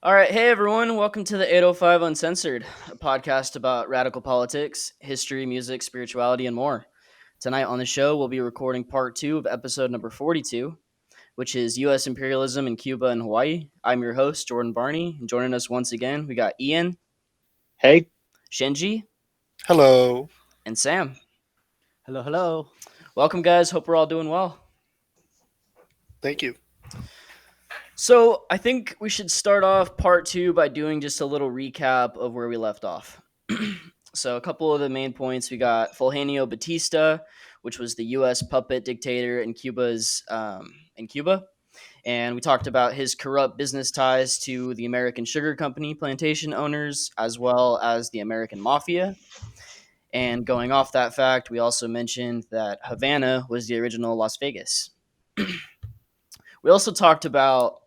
All right, hey everyone, welcome to the 805 Uncensored, a podcast about radical politics, history, music, spirituality, and more. Tonight on the show, we'll be recording part two of episode number 42, which is U.S. imperialism in Cuba and Hawaii. I'm your host, Jordan Barney, and joining us once again, we got Ian, Hey, Shinji, Hello. and Sam. Hello, hello. Welcome, guys. Hope we're all doing well. Thank you. So, I think we should start off part two by doing just a little recap of where we left off. So, a couple of the main points we got Fulgenio Batista, which was the U.S. puppet dictator in Cuba, and we talked about his corrupt business ties to the American Sugar Company plantation owners as well as the American Mafia. And going off that fact, we also mentioned that Havana was the original Las Vegas. We also talked about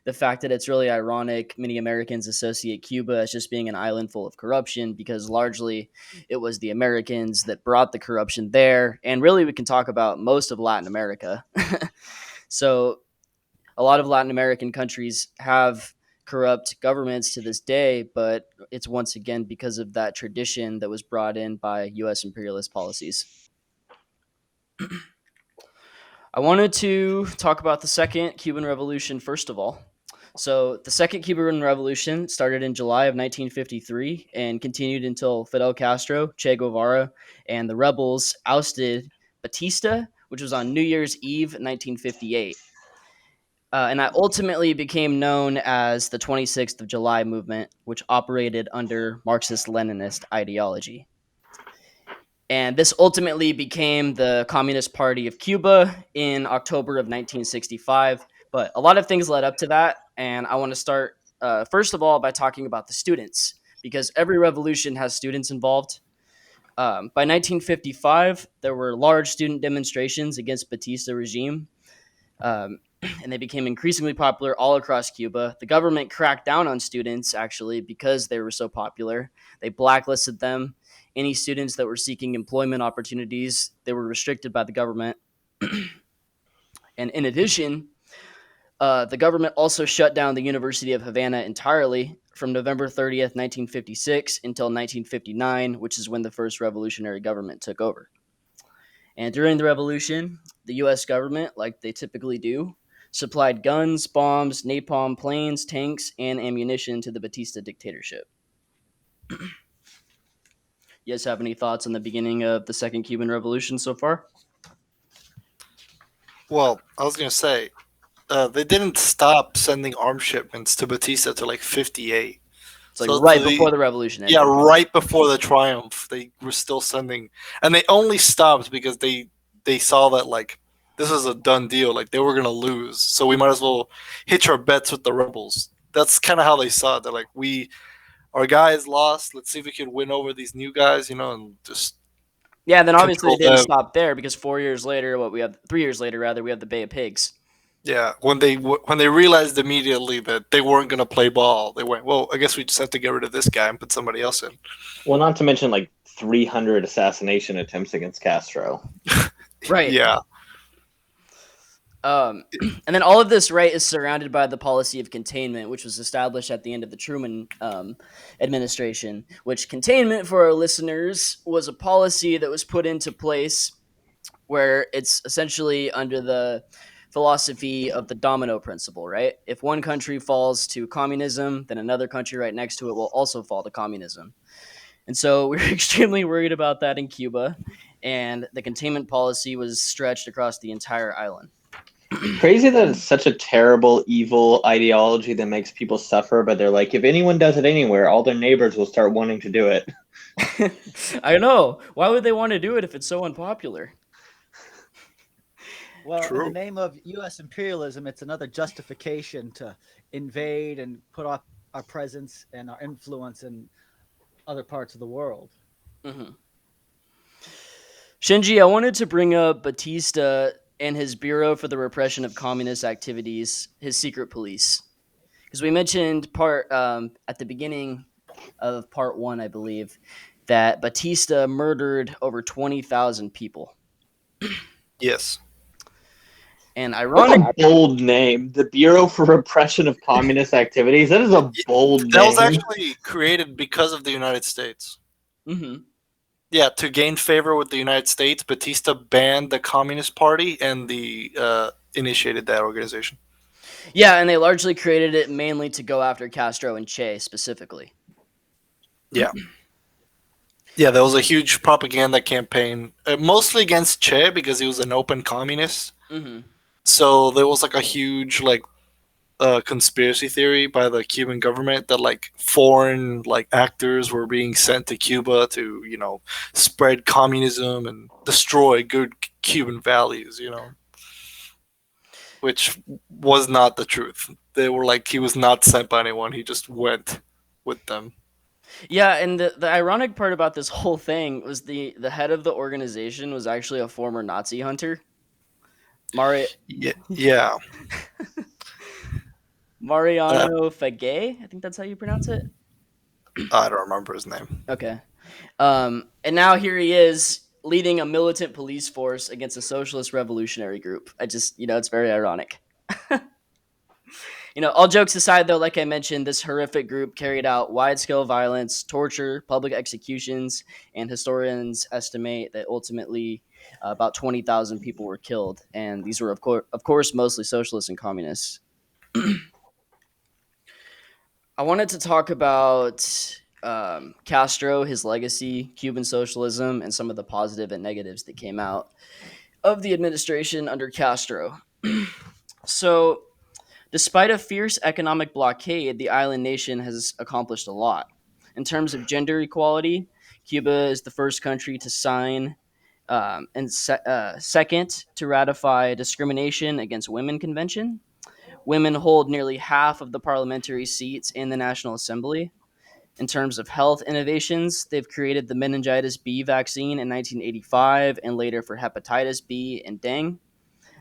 the fact that it's really ironic many Americans associate Cuba as just being an island full of corruption because largely it was the Americans that brought the corruption there. And really, we can talk about most of Latin America. So, a lot of Latin American countries have corrupt governments to this day, but it's once again because of that tradition that was brought in by U.S. imperialist policies. I wanted to talk about the Second Cuban Revolution first of all. So, the Second Cuban Revolution started in July of 1953 and continued until Fidel Castro, Che Guevara, and the rebels ousted Batista, which was on New Year's Eve, 1958. And that ultimately became known as the 26th of July movement, which operated under Marxist Leninist ideology. And this ultimately became the Communist Party of Cuba in October of 1965. But a lot of things led up to that. And I want to start, first of all, by talking about the students, because every revolution has students involved. By 1955, there were large student demonstrations against Batista regime. And they became increasingly popular all across Cuba. The government cracked down on students, actually, because they were so popular. They blacklisted them. Any students that were seeking employment opportunities, they were restricted by the government. And in addition, the government also shut down the University of Havana entirely from November 30th, 1956 until 1959, which is when the first revolutionary government took over. And during the revolution, the U.S. government, like they typically do, supplied guns, bombs, napalm, planes, tanks, and ammunition to the Batista dictatorship. You guys have any thoughts on the beginning of the Second Cuban Revolution so far? Well, I was going to say, they didn't stop sending arms shipments to Batista to like 58. It's like right before the revolution ended. Yeah, right before the triumph, they were still sending. And they only stopped because they saw that, like, this is a done deal. Like, they were going to lose. So we might as well hitch our bets with the rebels. That's kind of how they saw it. They're like, our guys lost. Let's see if we can win over these new guys, and just Yeah, then obviously they control didn't them. stop there because 4 years later, 3 years later rather, we have the Bay of Pigs. Yeah, when they realized immediately that they weren't going to play ball, they went, well, I guess we just have to get rid of this guy and put somebody else in. well, not to mention like 300 assassination attempts against Castro. Right. Yeah. And then all of this, right, is surrounded by the policy of containment, which was established at the end of the Truman administration. Which containment, for our listeners, was a policy that was put into place where it's essentially under the philosophy of the domino principle, right? If one country falls to communism, then another country right next to it will also fall to communism. And so we were extremely worried about that in Cuba, and the containment policy was stretched across the entire island. Crazy that it's such a terrible, evil ideology that makes people suffer, but they're like, if anyone does it anywhere, all their neighbors will start wanting to do it. I know. Why would they want to do it if it's so unpopular? Well, in True. the name of U.S. imperialism, it's another justification to invade and put up our presence and our influence in other parts of the world. Mm-hmm. Shinji, I wanted to bring up Batista and his Bureau for the Repression of Communist Activities, his secret police. Because we mentioned at the beginning of part one, I believe, that Batista murdered over 20,000 people. Yes. And That's ironic, a bold name. The Bureau for Repression of Communist Activities. That is a bold That was name. actually created because of the United States. mhm. Yeah, to gain favor with the United States, Batista banned the Communist Party and initiated that organization. Yeah, and they largely created it mainly to go after Castro and Che specifically. Yeah. Yeah, there was a huge propaganda campaign, mostly against Che because he was an open communist. Hmm. So there was like a huge conspiracy theory by the Cuban government that like foreign like actors were being sent to Cuba to spread communism and destroy good Cuban values, which was not the truth. They were like he was not sent by anyone. He just went with them. Yeah, and the ironic part about this whole thing was the head of the organization was actually a former Nazi hunter. Yeah. Mariano Fagay, I think that's how you pronounce it. I don't remember his name. Okay. And now here he is leading a militant police force against a socialist revolutionary group. It's very ironic. All jokes aside, though, like I mentioned, this horrific group carried out wide-scale violence, torture, public executions, and historians estimate that ultimately about 20,000 people were killed. And these were, of course, mostly socialists and communists. I wanted to talk about Castro, his legacy, Cuban socialism, and some of the positive and negatives that came out of the administration under Castro. So, despite a fierce economic blockade, the island nation has accomplished a lot. In terms of gender equality, Cuba is the first country to sign and second to ratify discrimination against women convention. Women hold nearly half of the parliamentary seats in the National Assembly. In terms of health innovations, they've created the meningitis B vaccine in 1985 and later for hepatitis B and dengue.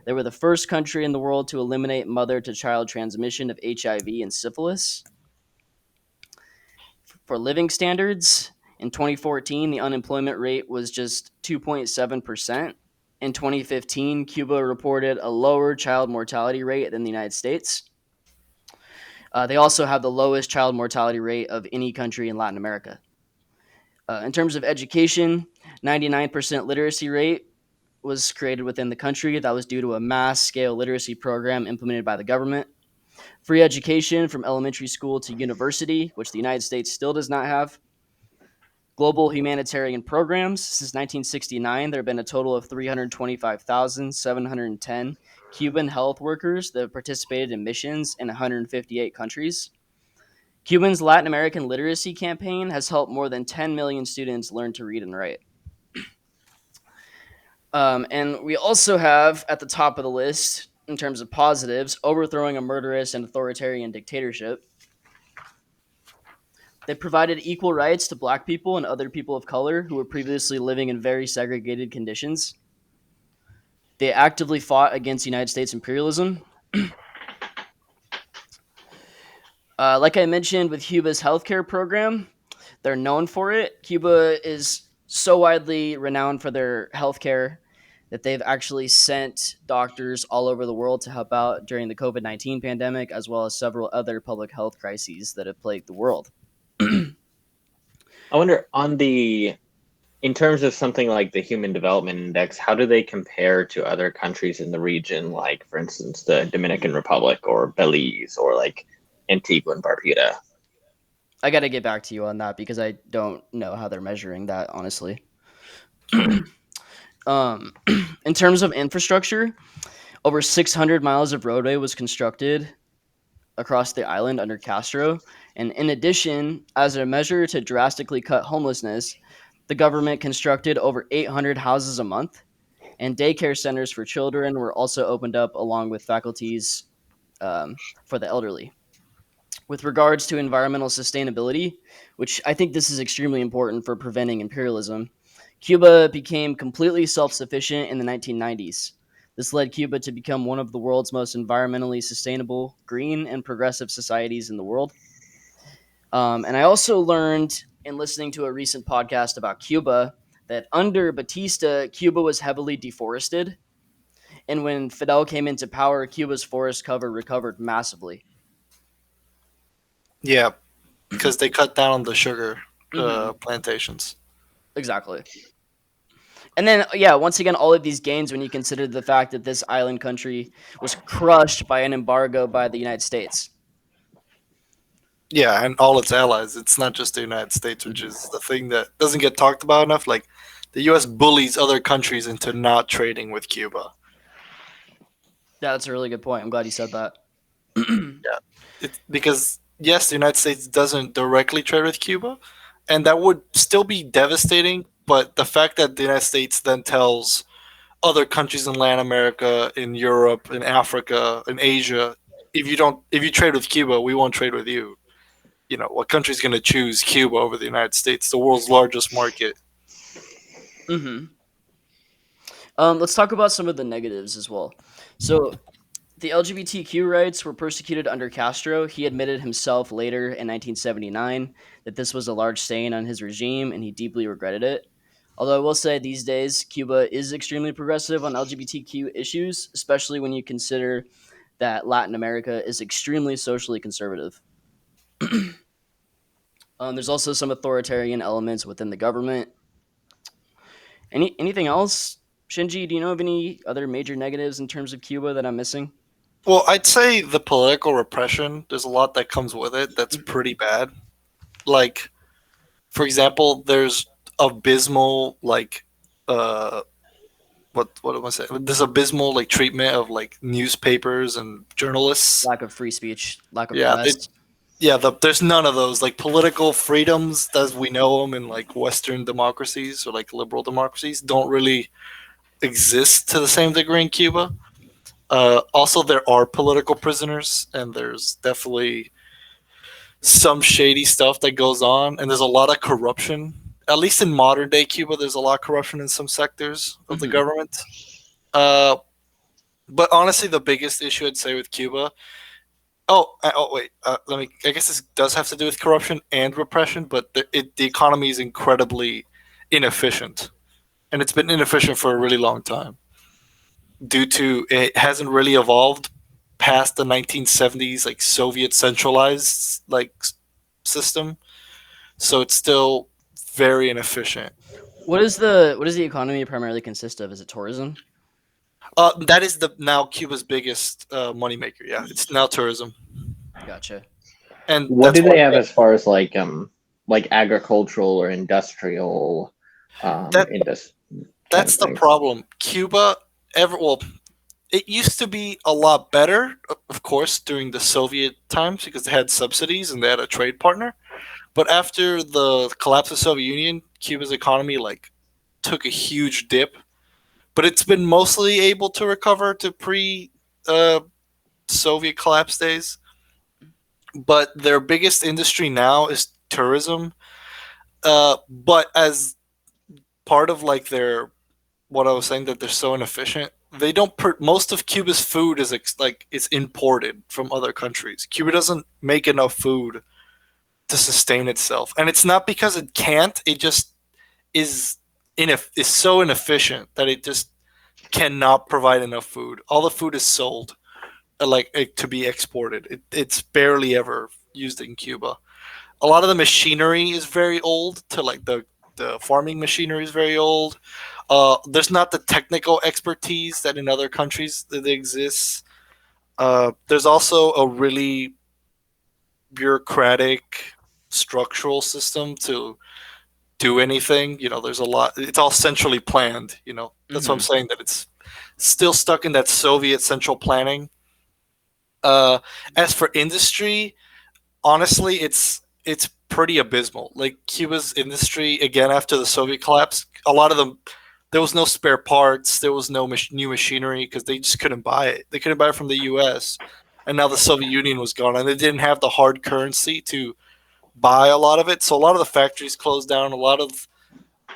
They were the first country in the world to eliminate mother to child transmission of HIV and syphilis. For living standards, in 2014, the unemployment rate was just 2.7%. In 2015, Cuba reported a lower child mortality rate than the United States. They also have the lowest child mortality rate of any country in Latin America. In terms of education, 99% literacy rate was created within the country. That was due to a mass scale literacy program implemented by the government. Free education from elementary school to university, which the United States still does not have. Global humanitarian programs. Since 1969, there have been a total of 325,710 Cuban health workers that have participated in missions in 158 countries. Cuba's Latin American literacy campaign has helped more than 10 million students learn to read and write. And we also have at the top of the list, in terms of positives, overthrowing a murderous and authoritarian dictatorship. They provided equal rights to black people and other people of color who were previously living in very segregated conditions. They actively fought against United States imperialism. Like I mentioned with Cuba's healthcare program, they're known for it. Cuba is so widely renowned for their healthcare that they've actually sent doctors all over the world to help out during the COVID-19 pandemic, as well as several other public health crises that have plagued the world. I wonder, in terms of something like the Human Development Index, how do they compare to other countries in the region, like, for instance, the Dominican Republic or Belize or like Antigua and Barbuda? I got to get back to you on that because I don't know how they're measuring that, honestly. In terms of infrastructure, over 600 miles of roadway was constructed across the island under Castro. And in addition, as a measure to drastically cut homelessness, the government constructed over 800 houses a month, and daycare centers for children were also opened up along with faculties for the elderly. With regards to environmental sustainability, which I think this is extremely important for preventing imperialism, Cuba became completely self-sufficient in the 1990s. This led Cuba to become one of the world's most environmentally sustainable, green, and progressive societies in the world. And I also learned in listening to a recent podcast about Cuba that under Batista, Cuba was heavily deforested. And when Fidel came into power, Cuba's forest cover recovered massively. Yeah, because they cut down on the sugar Mhm. plantations. Exactly. And then, yeah, once again, all of these gains when you consider the fact that this island country was crushed by an embargo by the United States. Yeah, and all its allies. It's not just the United States, which is the thing that doesn't get talked about enough. Like, the U.S. bullies other countries into not trading with Cuba. Yeah, that's a really good point. I'm glad you said that. Because yes, the United States doesn't directly trade with Cuba, and that would still be devastating. But the fact that the United States then tells other countries in Latin America, in Europe, in Africa, in Asia, if you trade with Cuba, we won't trade with you. You know, what country's going to choose Cuba over the United States, the world's largest market? Mm-hmm. Let's talk about some of the negatives as well. So, the LGBTQ rights were persecuted under Castro. He admitted himself later in 1979 that this was a large stain on his regime and he deeply regretted it. Although I will say these days, Cuba is extremely progressive on LGBTQ issues, especially when you consider that Latin America is extremely socially conservative. There's also some authoritarian elements within the government. Anything else, Shinji? Do you know of any other major negatives in terms of Cuba that I'm missing? Well, I'd say the political repression, there's a lot that comes with it that's pretty bad. Like, for example, there's abysmal, like, uh, what am I saying? There's abysmal, like, treatment of, like, newspapers and journalists. Lack of free speech, lack of Yeah, press. there's none of those. Like, political freedoms as we know them in, like, Western democracies or, like, liberal democracies don't really exist to the same degree in Cuba. Also, there are political prisoners, and there's definitely some shady stuff that goes on, and there's a lot of corruption. At least in modern day Cuba, there's a lot of corruption in some sectors of the Mhm. government. Uh, but honestly, the biggest issue I'd say with Cuba. Oh wait. Let me. I guess this does have to do with corruption and repression, but the economy is incredibly inefficient, and it's been inefficient for a really long time due to it hasn't really evolved past the 1970s like Soviet centralized system, so it's still very inefficient. What does the economy primarily consist of? Is it tourism? That is the now Cuba's biggest moneymaker. Yeah, it's now tourism, Gotcha. and What that's do why they have as far as like agricultural or industrial that indus kind that's of the things? problem. Cuba it used to be a lot better, of course, during the Soviet times because they had subsidies and they had a trade partner. But after the collapse of the Soviet Union, Cuba's economy took a huge dip, but it's been mostly able to recover to pre uh, Soviet collapse days. But their biggest industry now is tourism. But as part of like their what I was saying that they're so inefficient, they don't. Most of Cuba's food is it's imported from other countries. Cuba doesn't make enough food to sustain itself, and it's not because it can't. It just is is so inefficient that it just cannot provide enough food. All the food is sold, to be exported. It's barely ever used in Cuba. A lot of the machinery is very old. To like the farming machinery is very old. There's not the technical expertise that in other countries that exists. There's also a really bureaucratic structural system to do anything. You know, there's a lot. It's all centrally planned. You know, that's what I'm Mhm. saying. That it's still stuck in that Soviet central planning. As for industry, honestly, it's pretty abysmal. Like Cuba's industry, again after the Soviet collapse, a lot of them there was no spare parts, there was no new machinery because they just couldn't buy it. They couldn't buy it from the U.S. And now the Soviet Union was gone, and they didn't have the hard currency to buy a lot of it. So a lot of the factories closed down. A lot of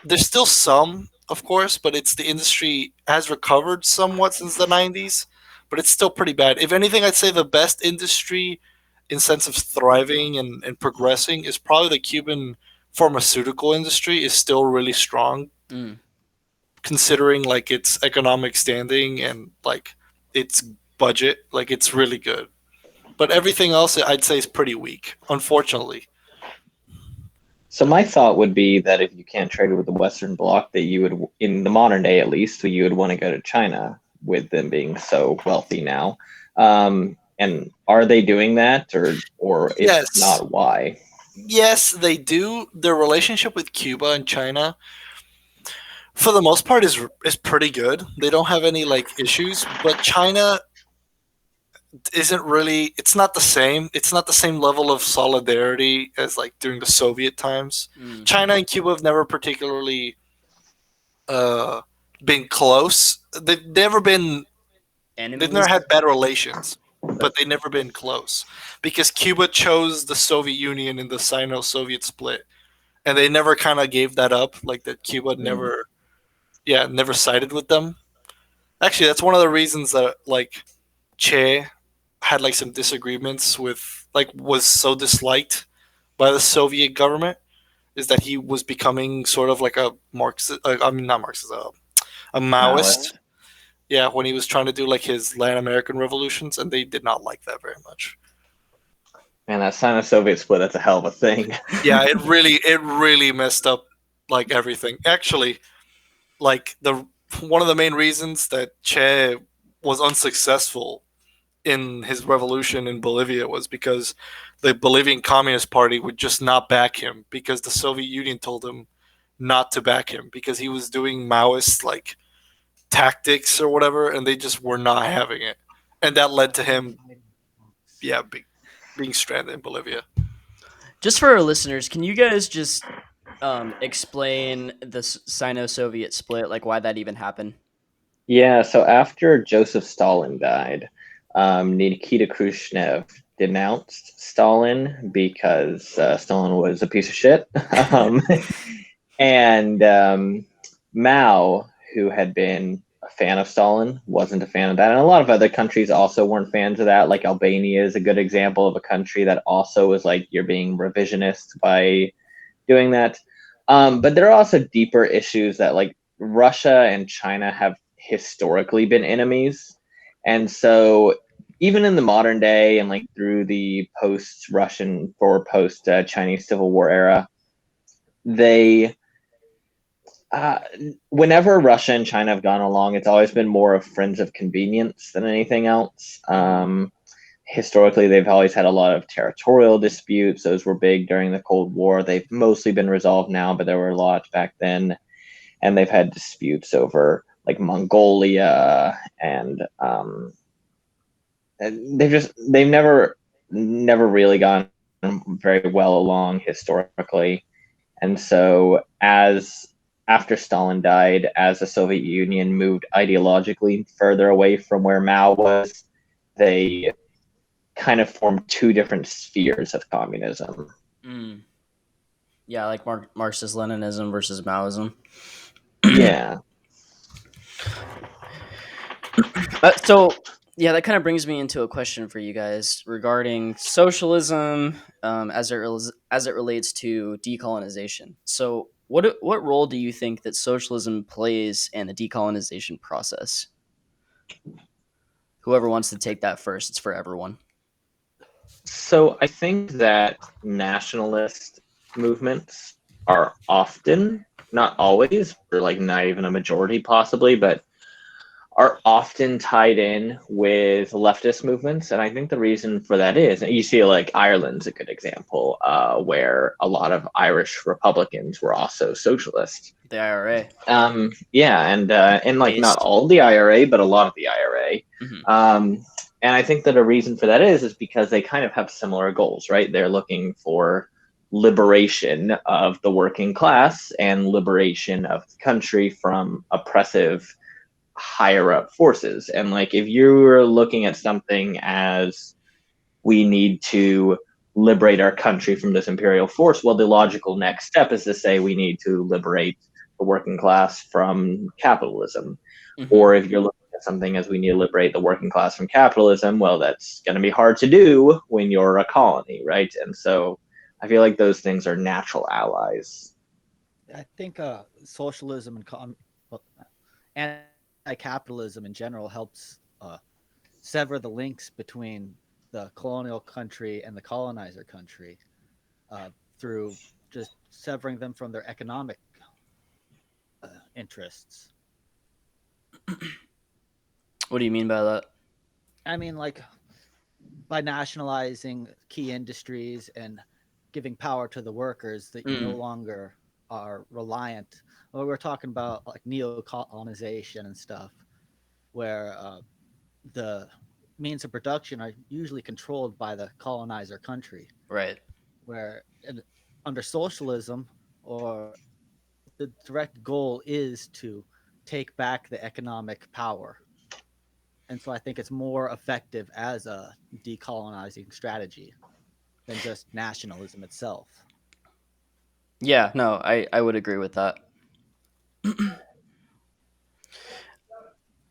there's still some, of course, but it's the industry has recovered somewhat since the 90s, but it's still pretty bad. If anything, I'd say the best industry in sense of thriving and progressing is probably the Cuban pharmaceutical industry is still really strong Mm. considering like its economic standing and like its budget. Like it's really good, but everything else I'd say is pretty weak, unfortunately. So my thought would be that if you can't trade with the Western Bloc, that you would, in the modern day at least, you would want to go to China with them being so wealthy now. And are they doing that, or if Yes. not, why? Yes, they do. Their relationship with Cuba and China, for the most part, is pretty good. They don't have any like issues, but China isn't really. It's not the same. It's not the same level of solidarity as like during the Soviet times. China and Cuba have never particularly been close. They've never been. Enemies? They've never had bad relations, but they've never been close because Cuba chose the Soviet Union in the Sino-Soviet Split, and they never kind of gave that up. Like that, Cuba never sided with them. Actually, that's one of the reasons that like Che had like some disagreements with, like, was so disliked by the Soviet government, is that he was becoming sort of like a Marxist. I mean, not Marxist, a Maoist. Yeah, when he was trying to do like his Latin American revolutions, and they did not like that very much. Man, that Sino-Soviet split, that's a hell of a thing. Yeah, it really messed up like everything. Actually, like one of the main reasons that Che was unsuccessful in his revolution in Bolivia was because the Bolivian Communist Party would just not back him, because the Soviet Union told him not to back him because he was doing Maoist like tactics or whatever, and they just were not having it, and that led to him, being stranded in Bolivia. Just for our listeners, can you guys just explain the Sino-Soviet split, like why that even happened? Yeah, so after Joseph Stalin died, Nikita Khrushchev denounced Stalin because Stalin was a piece of shit. And Mao, who had been a fan of Stalin, wasn't a fan of that. And a lot of other countries also weren't fans of that. Like Albania is a good example of a country that also was like, you're being revisionist by doing that. But there are also deeper issues that like Russia and China have historically been enemies. And so even in the modern day and like through the post-Russian or post-Chinese Civil War era, they whenever Russia and China have gone along, it's always been more of friends of convenience than anything else. Historically, they've always had a lot of territorial disputes. Those were big during the Cold War. They've mostly been resolved now, but there were a lot back then. And they've had disputes over like Mongolia, and they've never really gone very well along historically. And so after Stalin died, as the Soviet Union moved ideologically further away from where Mao was, they kind of formed two different spheres of communism. Yeah, like Marxist-Leninism versus Maoism. Yeah. So, yeah, that kind of brings me into a question for you guys regarding socialism as it relates to decolonization. So, what role do you think that socialism plays in the decolonization process? Whoever wants to take that first, it's for everyone. So I think that nationalist movements are often, not always, or like not even a majority possibly, but are often tied in with leftist movements. And I think the reason for that is, you see like Ireland's a good example, where a lot of Irish Republicans were also socialist. The IRA. Yeah, and like not all of the IRA, but a lot of the IRA. Mm-hmm. And I think that a reason for that is because they kind of have similar goals, right? They're looking for liberation of the working class and liberation of the country from oppressive higher up forces. And like if you're looking at something as we need to liberate our country from this imperial force, well, the logical next step is to say we need to liberate the working class from capitalism. Mm-hmm. Or if you're looking at something as we need to liberate the working class from capitalism, well, that's going to be hard to do when you're a colony, right? And so I feel like those things are natural allies. I think socialism and anti-capitalism in general helps sever the links between the colonial country and the colonizer country through just severing them from their economic interests. What do you mean by that? I mean, like by nationalizing key industries and giving power to the workers, that you no longer are reliant. Well, we're talking about like neo-colonization and stuff, where the means of production are usually controlled by the colonizer country. Right. Where under socialism, or the direct goal is to take back the economic power. And so I think it's more effective as a decolonizing strategy than just nationalism itself. Yeah, no, I would agree with that.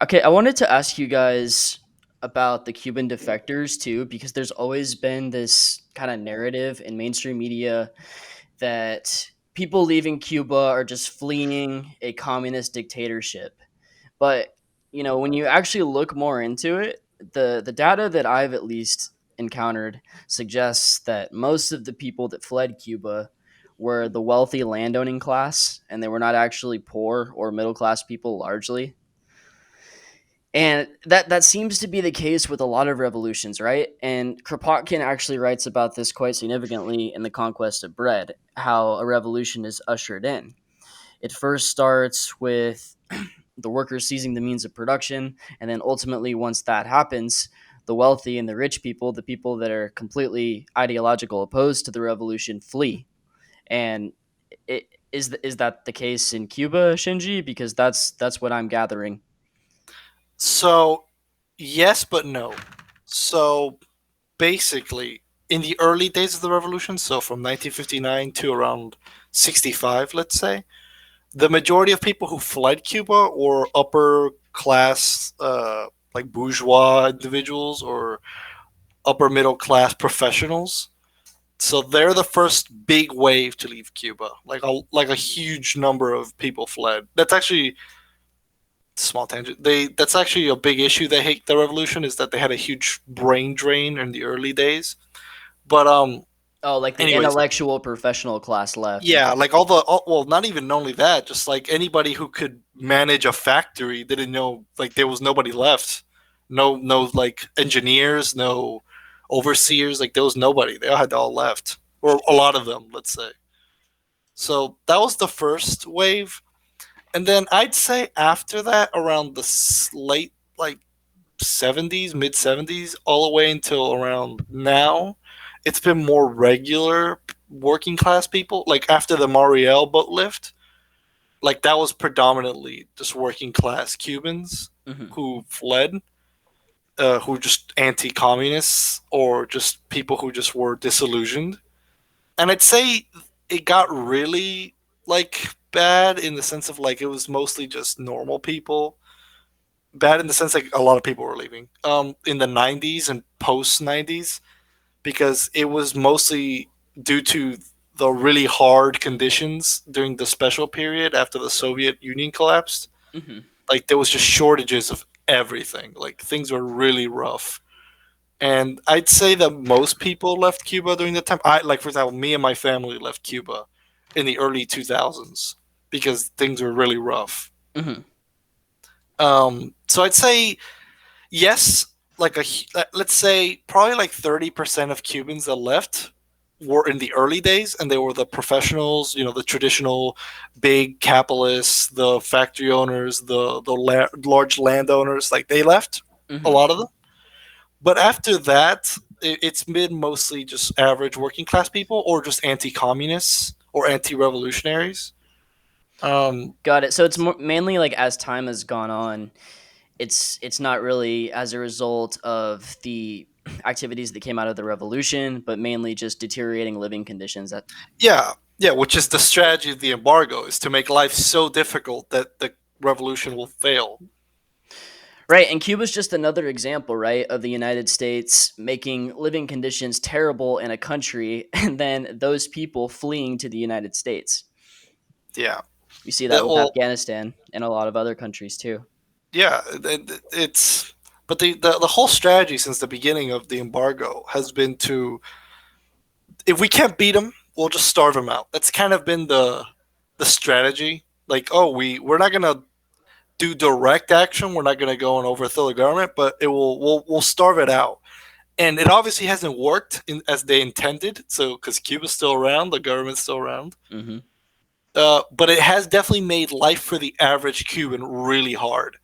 Okay, I wanted to ask you guys about the Cuban defectors too, because there's always been this kind of narrative in mainstream media that people leaving Cuba are just fleeing a communist dictatorship. But when you actually look more into it, the data that I've at least encountered suggests that most of the people that fled Cuba were the wealthy landowning class, and they were not actually poor or middle class people largely. And that seems to be the case with a lot of revolutions, right? And Kropotkin actually writes about this quite significantly in The Conquest of Bread, how a revolution is ushered in. It first starts with the workers seizing the means of production, and then ultimately, once that happens, the wealthy and the rich people, the people that are completely ideological opposed to the revolution, flee. And is that the case in Cuba, Shinji? Because that's what I'm gathering. So, yes, but no. So, basically, in the early days of the revolution, so from 1959 to around 65, let's say, the majority of people who fled Cuba were upper class, like bourgeois individuals or upper middle class professionals. So they're the first big wave to leave Cuba. Like a huge number of people fled. That's actually small tangent. That's actually a big issue. They hate the revolution is that they had a huge brain drain in the early days. But Oh, like the anyways, intellectual professional class left. yeah, like well, not even only that, just like anybody who could manage a factory didn't know, like there was nobody left. No like engineers, no overseers, like there was nobody. They all had all left. Or a lot of them, let's say. So that was the first wave. And then I'd say after that, around the late like 70s, mid 70s, all the way until around now, it's been more regular working class people. Like after the Mariel boat lift, like that was predominantly just working class Cubans who fled, who just anti communists or just people who just were disillusioned. And I'd say it got really like bad in the sense of like it was mostly just normal people. Bad in the sense like a lot of people were leaving in the 90s and post 90s because it was mostly due to the really hard conditions during the special period after the Soviet Union collapsed. Like there was just shortages of everything. Like things were really rough. And I'd say that most people left Cuba during that time. I like, for example, me and my family left Cuba in the early 2000s because things were really rough. So I'd say yes, like let's say probably like 30% of Cubans that left were in the early days, and they were the professionals, the traditional big capitalists, the factory owners, the large landowners. Like they left, a lot of them. But after that, it's been mostly just average working class people, or just anti-communists or anti-revolutionaries. Got it. So it's mainly like as time has gone on, it's not really as a result of the activities that came out of the revolution, but mainly just deteriorating living conditions. Yeah, which is the strategy of the embargo, is to make life so difficult that the revolution will fail. Right, and Cuba's just another example, right, of the United States making living conditions terrible in a country, and then those people fleeing to the United States. Yeah. We see that with Well, Afghanistan and a lot of other countries too. yeah, it's but the whole strategy since the beginning of the embargo has been to, if we can't beat them, we'll just starve them out. That's kind of been the strategy. Like, oh, we're not gonna do direct action. We're not gonna go and overthrow the government, but we'll starve it out. And it obviously hasn't worked as they intended. So because Cuba's still around, the government's still around. Mm-hmm. But it has definitely made life for the average Cuban really hard.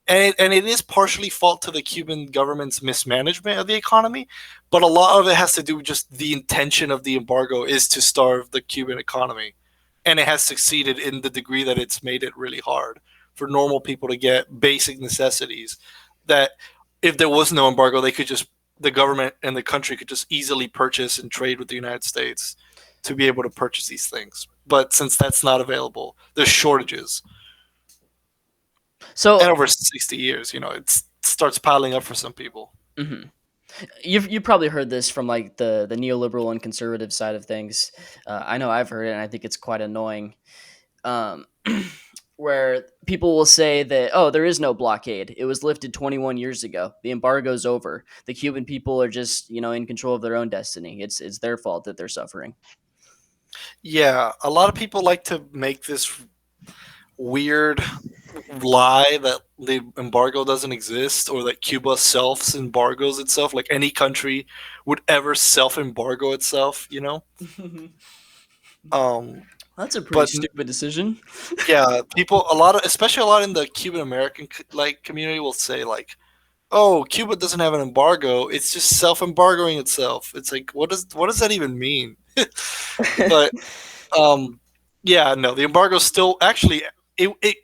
And it is partially fault to the Cuban government's mismanagement of the economy, but a lot of it has to do with just the intention of the embargo is to starve the Cuban economy, and it has succeeded in the degree that it's made it really hard for normal people to get basic necessities that if there was no embargo, the government and the country could just easily purchase and trade with the United States to be able to purchase these things. But since that's not available, there's shortages. So And over 60 years, it starts piling up for some people. mm-hmm. You've probably heard this from like the neoliberal and conservative side of things. I know I've heard it, and I think it's quite annoying. Um, where people will say that, oh, there is no blockade. It was lifted 21 years ago. The embargo's over. The Cuban people are just, in control of their own destiny. It's their fault that they're suffering. Yeah, a lot of people like to make this weird lie that the embargo doesn't exist or that Cuba self embargoes itself, like any country would ever self embargo itself, That's a pretty but stupid decision. yeah, people, especially a lot in the Cuban American community will say like, oh, Cuba doesn't have an embargo, it's just self embargoing itself. It's like, what does that even mean? But yeah, no, the embargo still actually it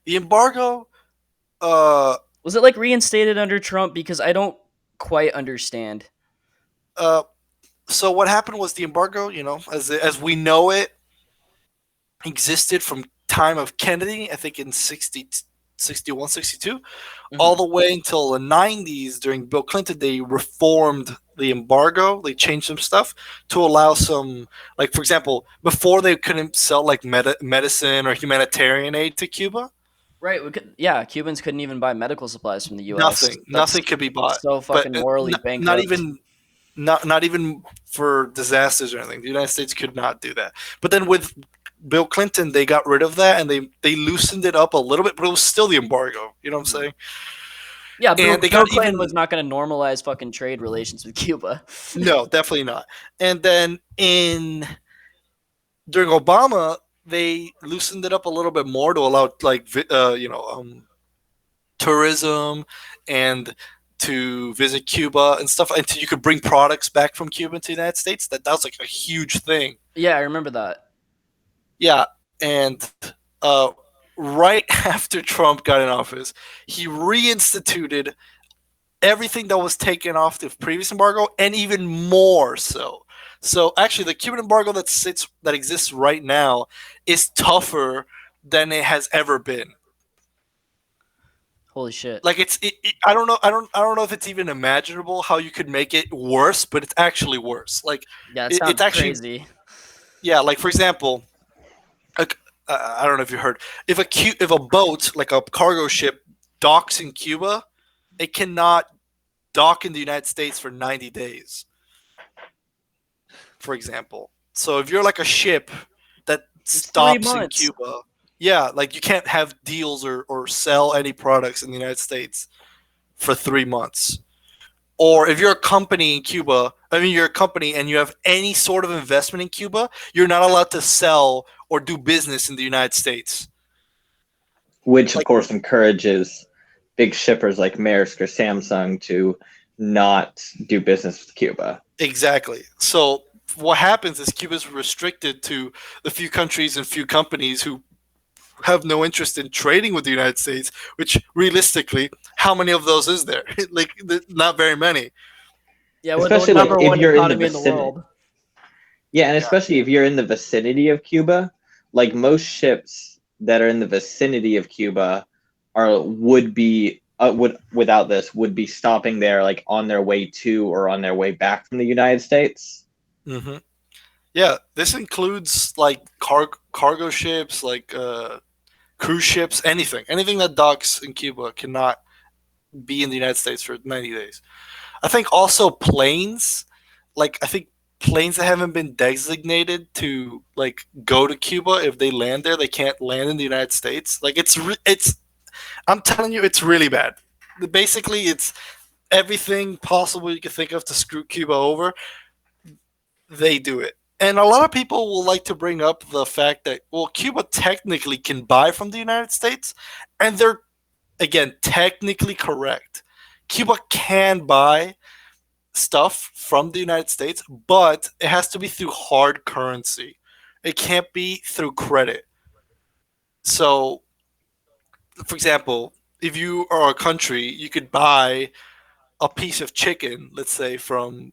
the embargo was it like reinstated under Trump? Because I don't quite understand. So what happened was the embargo, as we know it, existed from time of Kennedy, I think in 61, 62, all the way until the 90s. During Bill Clinton, they reformed the embargo. They changed some stuff to allow some, like, for example, before they couldn't sell like medicine or humanitarian aid to Cuba. Right. Cubans couldn't even buy medical supplies from the U.S. Nothing could be bought. So fucking morally bankrupt. Not even for disasters or anything. The United States could not do that. But then with Bill Clinton, they got rid of that and they loosened it up a little bit, but it was still the embargo. You know what I'm saying? Yeah, Bill Clinton was not going to normalize fucking trade relations with Cuba. No, definitely not. And then during Obama, they loosened it up a little bit more to allow tourism and to visit Cuba and stuff until you could bring products back from Cuba to the United States. That was like a huge thing. Yeah, I remember that. Yeah, and right after Trump got in office, he reinstituted everything that was taken off the previous embargo, and even more so. So actually, the Cuban embargo that exists right now is tougher than it has ever been. Holy shit! Like I don't know if it's even imaginable how you could make it worse, but it's actually worse. Like yeah, it's actually crazy. Yeah, like for example, I don't know if you heard, if a boat like a cargo ship docks in Cuba, it cannot dock in the United States for 90 days. For example, so if you're like a ship that stops in Cuba, yeah, like you can't have deals or sell any products in the United States for 3 months. Or if you're a company in Cuba, you're a company and you have any sort of investment in Cuba, you're not allowed to sell or do business in the United States. Which, of course, encourages big shippers like Maersk or Samsung to not do business with Cuba. Exactly. So what happens is Cuba's restricted to the few countries and few companies who have no interest in trading with the United States, which realistically, how many of those is there? Like, not very many. Yeah, we're the number one economy in the world. Yeah, and especially if you're in the vicinity of Cuba, like most ships that are in the vicinity of Cuba would be stopping there, like on their way to or on their way back from the United States. Mm-hmm. Yeah, this includes like cargo ships, like cruise ships, anything that docks in Cuba cannot be in the United States for 90 days. I think also planes, like I think planes that haven't been designated to like go to Cuba, if they land there, they can't land in the United States. Like it's I'm telling you, it's really bad. Basically, it's everything possible you can think of to screw Cuba over. They do it. And a lot of people will like to bring up the fact that, well, Cuba technically can buy from the United States, and they're, again, technically correct. Cuba can buy stuff from the United States, but it has to be through hard currency. It can't be through credit. So, for example, if you are a country, you could buy a piece of chicken, let's say, from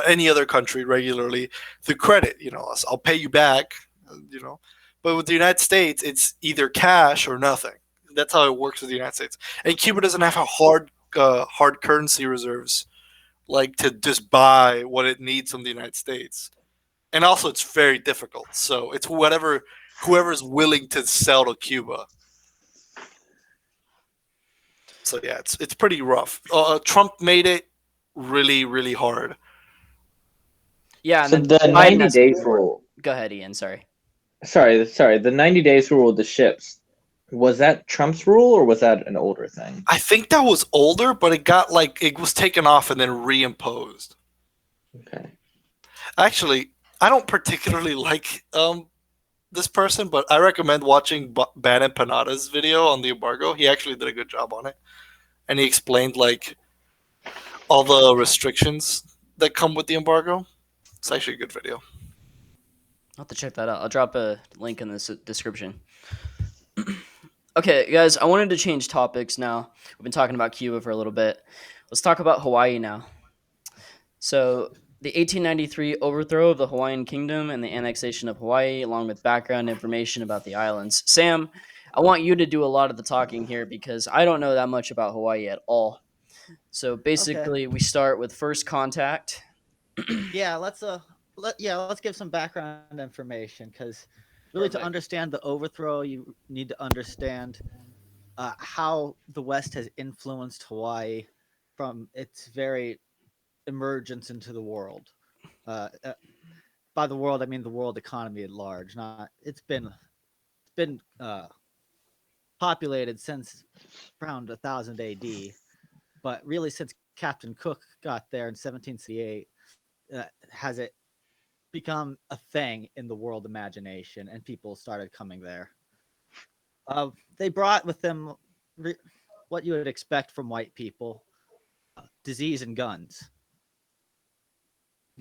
any other country regularly through credit. I'll pay you back. You know, but with the United States, it's either cash or nothing. That's how it works with the United States. And Cuba doesn't have a hard currency reserves like to just buy what it needs from the United States. And also, it's very difficult. So it's whoever's willing to sell to Cuba. So yeah, it's pretty rough. Trump made it really, really hard. Yeah, and So then the Biden 90 has days support. rule. Go ahead, Ian. Sorry. Sorry. The 90 days rule with the ships. Was that Trump's rule or was that an older thing? I think that was older, but it was taken off and then reimposed. Okay. Actually, I don't particularly like this person, but I recommend watching Ban Panada's video on the embargo. He actually did a good job on it, and he explained like all the restrictions that come with the embargo. It's actually a good video. I'll have to check that out. I'll drop a link in the description. Okay, guys, I wanted to change topics now. We've been talking about Cuba for a little bit. Let's talk about Hawaii now. So, the 1893 overthrow of the Hawaiian Kingdom and the annexation of Hawaii, along with background information about the islands. Sam, I want you to do a lot of the talking here because I don't know that much about Hawaii at all. So, basically, we start with first contact. Yeah, let's give some background information because really to understand the overthrow, you need to understand how the West has influenced Hawaii from its very emergence into the world. Uh, uh, by the world, I mean the world economy at large. Not it's been populated since around 1000 A.D., but really since Captain Cook got there in 1768, has it become a thing in the world imagination, and people started coming there. They brought with them what you would expect from white people: disease and guns.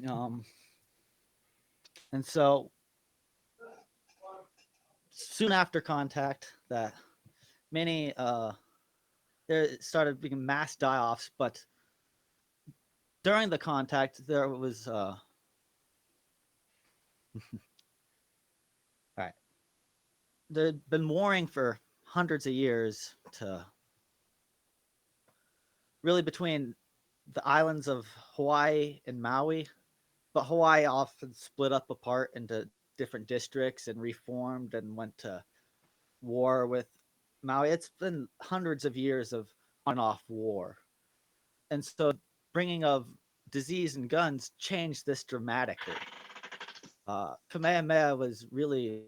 Um, and so soon after contact, that many there started being mass die-offs, but during the contact there was all right. There'd been warring for hundreds of years to really between the islands of Hawaii and Maui, but Hawaii often split up apart into different districts and reformed and went to war with Maui. It's been hundreds of years of on and off war. And so bringing of disease and guns changed this dramatically. Kamehameha was really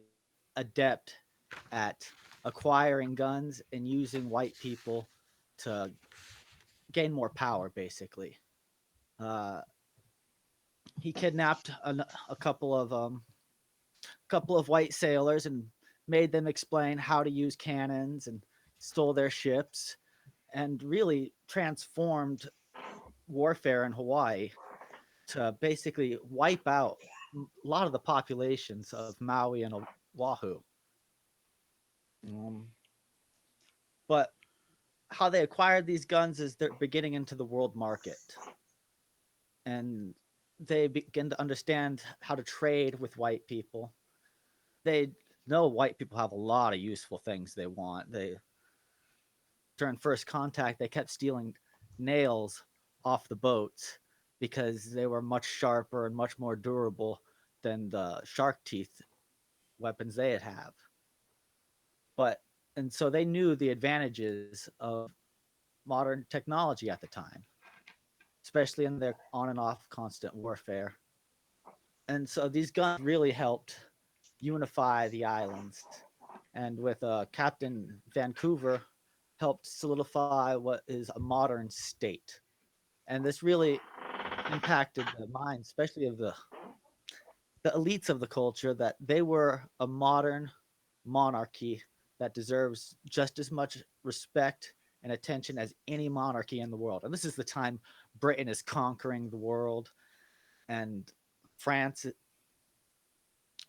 adept at acquiring guns and using white people to gain more power, basically. Uh, he kidnapped a couple of white sailors and made them explain how to use cannons and stole their ships and really transformed warfare in Hawaii to basically wipe out a lot of the populations of Maui and Oahu. Um, but how they acquired these guns is they're beginning into the world market. And they begin to understand how to trade with white people. They know white people have a lot of useful things they want. They during first contact they kept stealing nails off the boats because they were much sharper and much more durable than the shark teeth weapons they'd have. And so they knew the advantages of modern technology at the time, especially in their on and off constant warfare. And so these guns really helped unify the islands. And with Captain Vancouver, helped solidify what is a modern state. And this really impacted the mind, especially of the elites of the culture, that they were a modern monarchy that deserves just as much respect and attention as any monarchy in the world. And this is the time Britain is conquering the world, and France,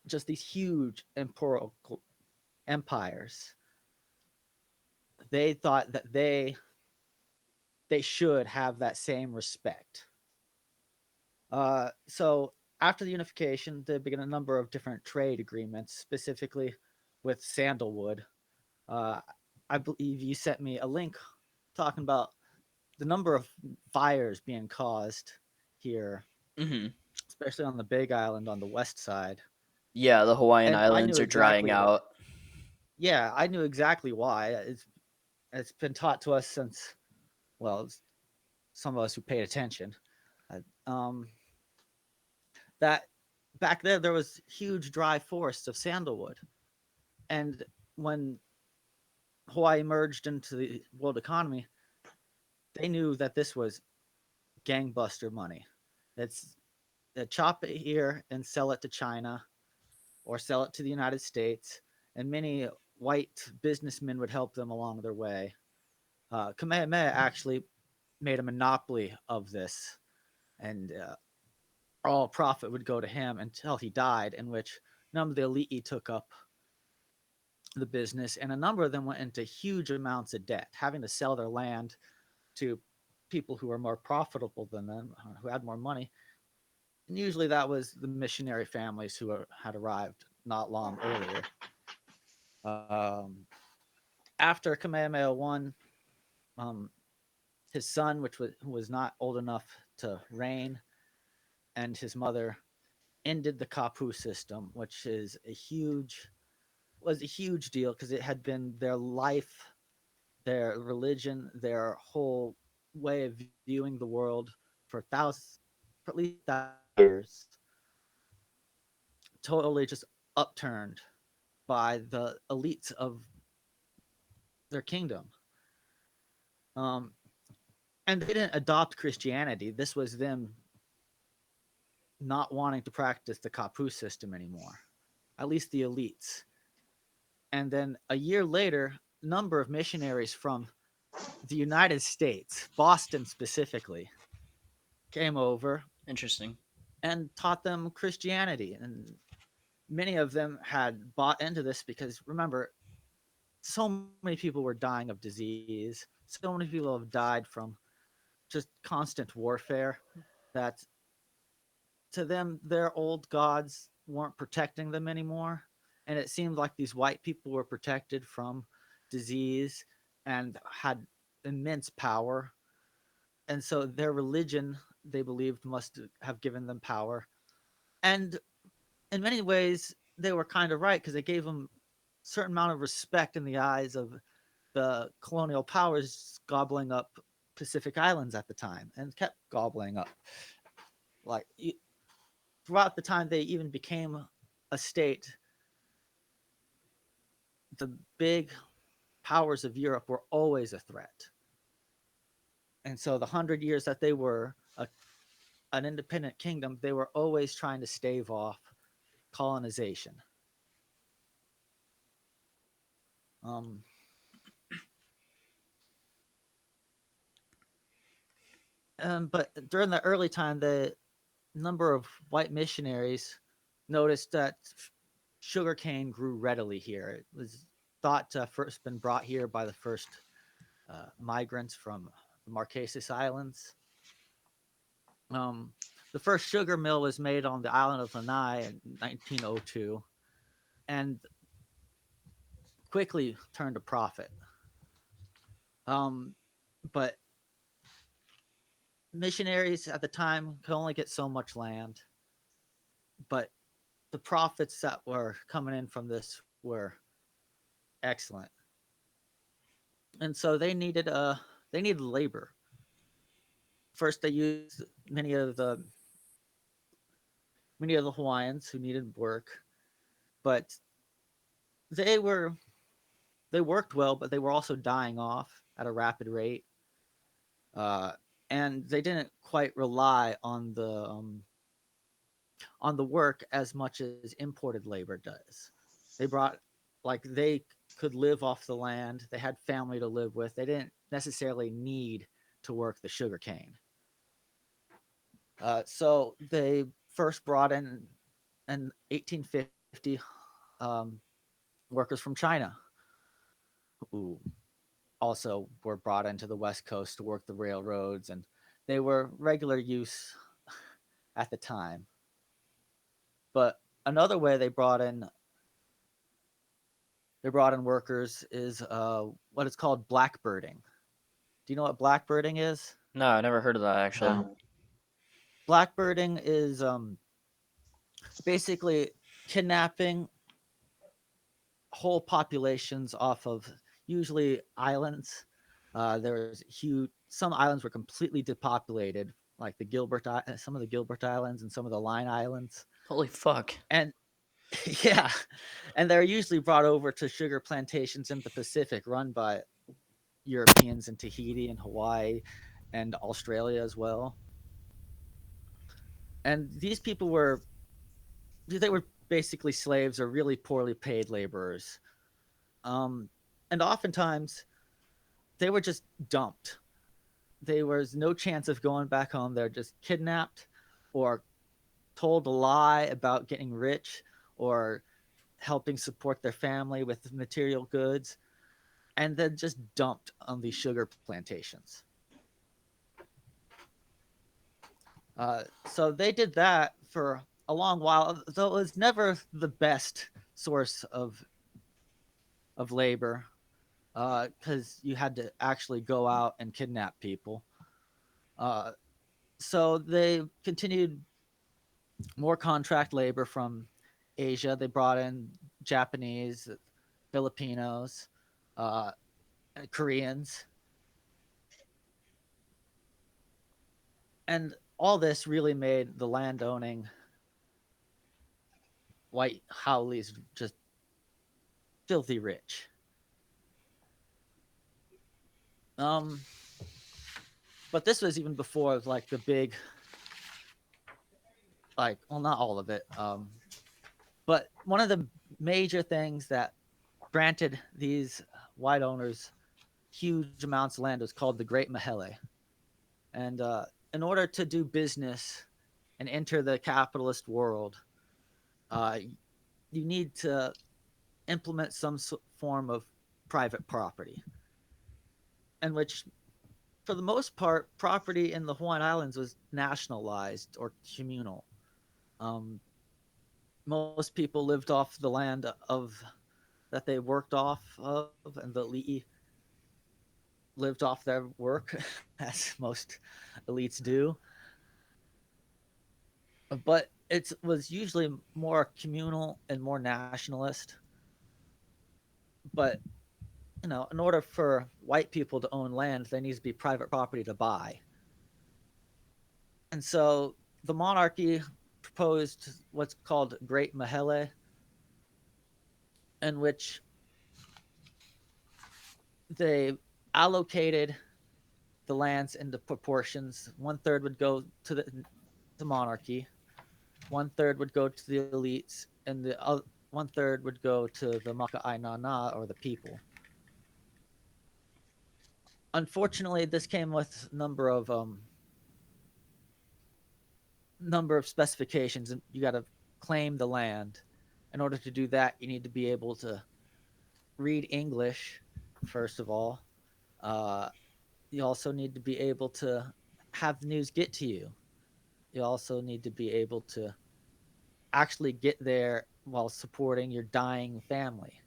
just these huge imperial empires. They thought that they should have that same respect. So after the unification, there began a number of different trade agreements, specifically with sandalwood. I believe you sent me a link talking about the number of fires being caused here, especially on the Big Island on the west side. Yeah, the Hawaiian And I knew Islands are drying exactly out. Yeah, I knew exactly why. It's been taught to us since, well, some of us who paid attention, um, that back there was huge dry forests of sandalwood, and when Hawaii merged into the world economy, they knew that this was gangbuster money. It's chop it here and sell it to China, or sell it to the United States, and many white businessmen would help them along their way. Kamehameha actually made a monopoly of this, and all profit would go to him until he died, in which none of the elite took up the business, and a number of them went into huge amounts of debt, having to sell their land to people who were more profitable than them, who had more money. And usually that was the missionary families who had arrived not long earlier. After Kamehameha I, his son, who was not old enough to reign, and his mother ended the Kapu system, which was a huge deal because it had been their life, their religion, their whole way of viewing the world for at least 1,000 years, totally just upturned by the elites of their kingdom. Um, and they didn't adopt Christianity. This was them not wanting to practice the Kapu system anymore, at least the elites. And then a year later, a number of missionaries from the United States, Boston specifically, came over. Interesting. And taught them Christianity. And many of them had bought into this because, remember, so many people were dying of disease. So many people have died from just constant warfare that to them, their old gods weren't protecting them anymore. And it seemed like these white people were protected from disease and had immense power. And so their religion, they believed, must have given them power. And in many ways, they were kind of right because they gave them a certain amount of respect in the eyes of the colonial powers gobbling up Pacific Islands at the time, and kept gobbling up. Like throughout the time they even became a state, the big powers of Europe were always a threat. And so the 100 years that they were an independent kingdom, they were always trying to stave off colonization. Um, but during the early time, the number of white missionaries noticed that sugarcane grew readily here. It was thought to have first been brought here by the first migrants from the Marquesas Islands. The first sugar mill was made on the island of Lanai in 1902 and quickly turned a profit. But missionaries at the time could only get so much land. But the profits that were coming in from this were excellent, and so they needed labor. First, they used many of the Hawaiians who needed work, but they were they worked well, but they were also dying off at a rapid rate, uh, and they didn't quite rely on the work as much as imported labor does. They brought they could live off the land. They had family to live with. They didn't necessarily need to work the sugarcane. So they first brought in 1850 um, workers from China who also were brought into the West Coast to work the railroads, and they were regular use at the time. But another way they brought in workers is what is called blackbirding. Do you know what blackbirding is? No, I never heard of that actually. No. Blackbirding is basically kidnapping whole populations off of usually islands. There's huge. Some islands were completely depopulated, like some of the Gilbert Islands and some of the Line Islands. Holy fuck. And yeah, and they're usually brought over to sugar plantations in the Pacific, run by Europeans in Tahiti and Hawaii and Australia as well. And these people were basically slaves or really poorly paid laborers. And oftentimes they were just dumped. There was no chance of going back home. They're just kidnapped or told a lie about getting rich or helping support their family with material goods, and then just dumped on these sugar plantations. So they did that for a long while, though it was never the best source of labor, because you had to actually go out and kidnap people. So they continued more contract labor from Asia. They brought in Japanese, Filipinos, uh, Koreans, and all this really made the landowning white haoles just filthy rich. But this was even before the big, well, not all of it. But one of the major things that granted these white owners huge amounts of land was called the Great Mahele. And in order to do business and enter the capitalist world, you need to implement some form of private property, in which, for the most part, property in the Hawaiian Islands was nationalized or communal. Most people lived off the land that they worked off of, and the elite lived off their work, as most elites do. But it was usually more communal and more nationalist. But in order for white people to own land, there needs to be private property to buy. And so the monarchy proposed what's called Great Mahele, in which they allocated the lands into proportions. 1/3 would go to the monarchy, 1/3 would go to the elites, and the 1/3 would go to the maka'ainana, or the people. Unfortunately, this came with a number of specifications, and you got to claim the land. In order to do that, you need to be able to read English, first of all. You also need to be able to have the news get to you. You also need to be able to actually get there while supporting your dying family.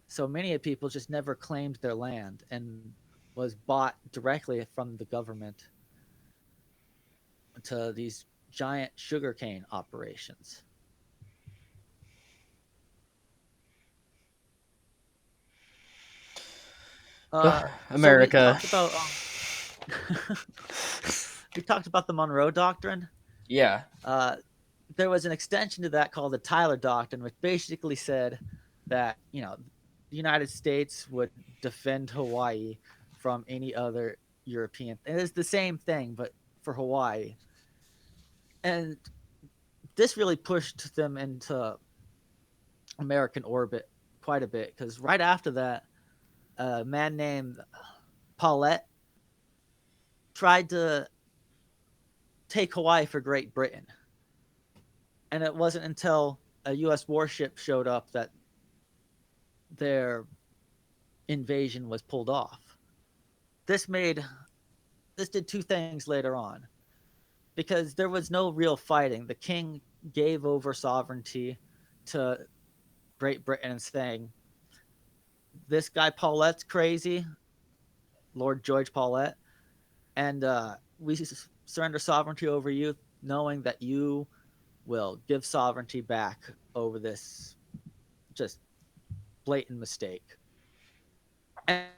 So many people just never claimed their land and was bought directly from the government to these giant sugarcane operations. America. We talked about the Monroe Doctrine. Yeah. There was an extension to that called the Tyler Doctrine, which basically said that the United States would defend Hawaii from any other European. It is the same thing, but for Hawaii. And this really pushed them into American orbit quite a bit, because right after that, a man named Paulette tried to take Hawaii for Great Britain. And it wasn't until a U.S. warship showed up that their invasion was pulled off. This did two things later on, because there was no real fighting. The king gave over sovereignty to Great Britain, saying, this guy Paulette's crazy, Lord George Paulette, and we surrender sovereignty over you, knowing that you will give sovereignty back over this just blatant mistake. And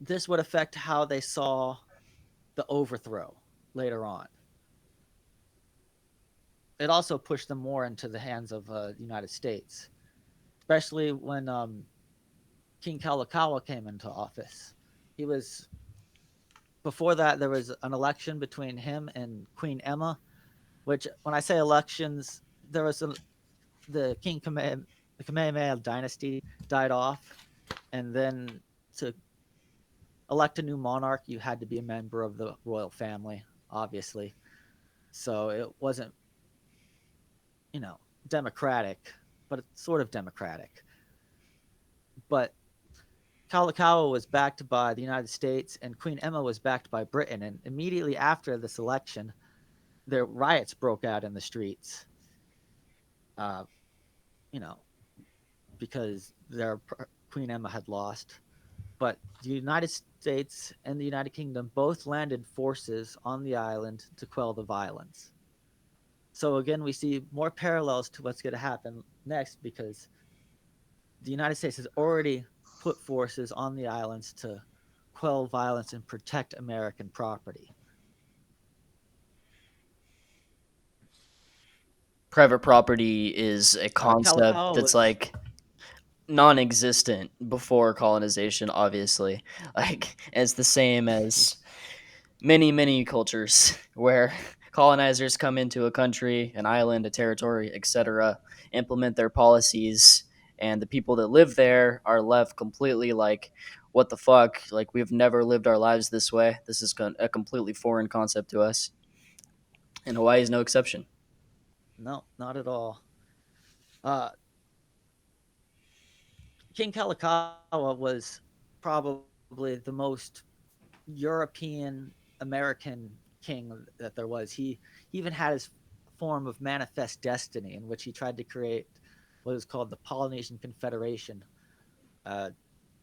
this would affect how they saw the overthrow later on. It also pushed them more into the hands of the United States, especially when King Kalakaua came into office. Before that, there was an election between him and Queen Emma, which, when I say elections, there was the Kamehameha dynasty died off, and then to elect a new monarch, you had to be a member of the royal family, obviously. So it wasn't, democratic, but it's sort of democratic. But Kalakaua was backed by the United States, and Queen Emma was backed by Britain. And immediately after this election, there riots broke out in the streets. Because their Queen Emma had lost. But the United States and the United Kingdom both landed forces on the island to quell the violence. So again, we see more parallels to what's going to happen next, because the United States has already put forces on the islands to quell violence and protect American property. Private property is a concept that's like non-existent before colonization, obviously. Like, it's the same as many cultures where colonizers come into a country, an island, a territory, etc., implement their policies, and the people that live there are left completely like, what the fuck? Like, we've never lived our lives this way. This is a completely foreign concept to us. And Hawaii is no exception. No, not at all. King Kalakaua was probably the most European American king that there was. He even had his form of manifest destiny, in which he tried to create what is called the Polynesian Confederation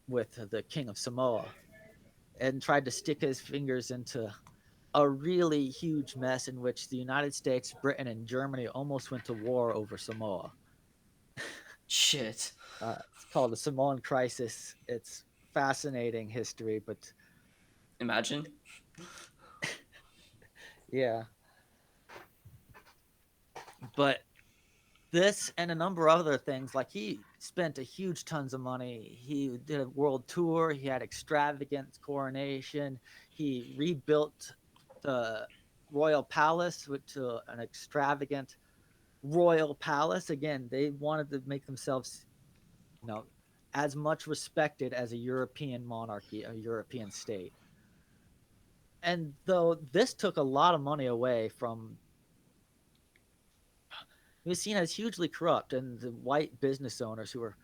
with the King of Samoa, and tried to stick his fingers into a really huge mess in which the United States, Britain, and Germany almost went to war over Samoa. Shit. It's called the Samoan Crisis. It's fascinating history, but imagine. Yeah. But this and a number of other things, like he spent a huge tons of money. He did a world tour. He had extravagant coronation. He rebuilt the royal palace to an extravagant royal palace. Again, they wanted to make themselves, as much respected as a European monarchy, a European state. And though this took a lot of money away from, it was seen as hugely corrupt, and the white business owners who were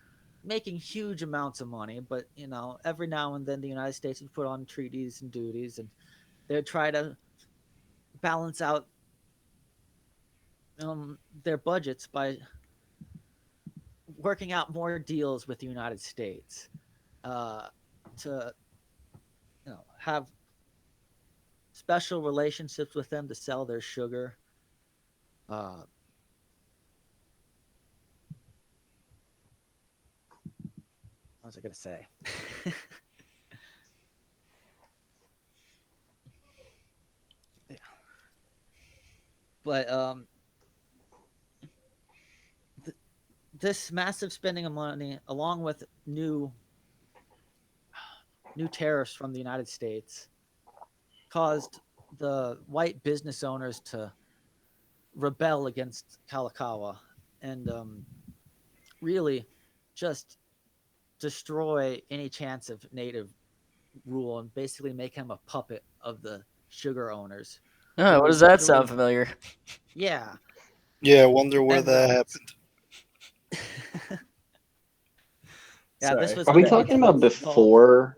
making huge amounts of money. But every now and then the United States would put on treaties and duties, and they would try to balance out their budgets by working out more deals with the United States to have special relationships with them to sell their sugar. What was I going to say? Yeah. But this massive spending of money, along with new tariffs from the United States, caused the white business owners to rebel against Kalakaua and really just destroy any chance of native rule and basically make him a puppet of the sugar owners. Oh, what does that sound familiar? Yeah. Yeah, I wonder where And that happened. Yeah, Sorry. this was Are we underneath talking about what's called before?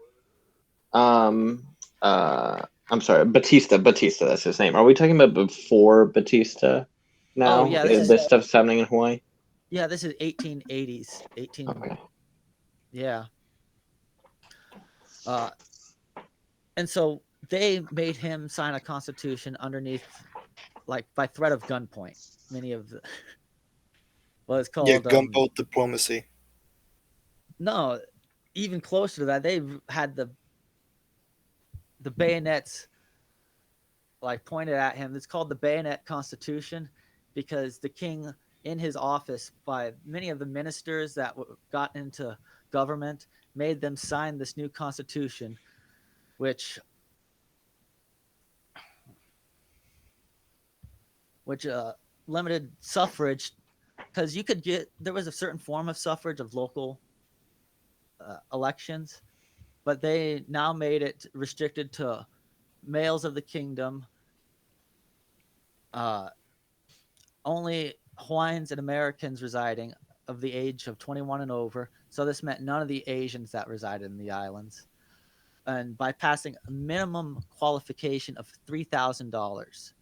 I'm sorry, Batista. That's his name. Are we talking about before Batista? Now, Oh, yeah, this stuff's happening in Hawaii. Yeah, this is 1880s. Okay. Yeah. And so they made him sign a constitution underneath, like, by threat of gunpoint. Many of the what is called gunboat diplomacy. No, even closer to that, they had the bayonets like pointed at him. It's called the Bayonet Constitution because the king, in his office, by many of the ministers that got into government, made them sign this new constitution, which limited suffrage, because you could there was a certain form of suffrage of local elections, but they now made it restricted to males of the kingdom, only Hawaiians and Americans residing of the age of 21 and over. So this meant none of the Asians that resided in the islands. And by passing a minimum qualification of $3,000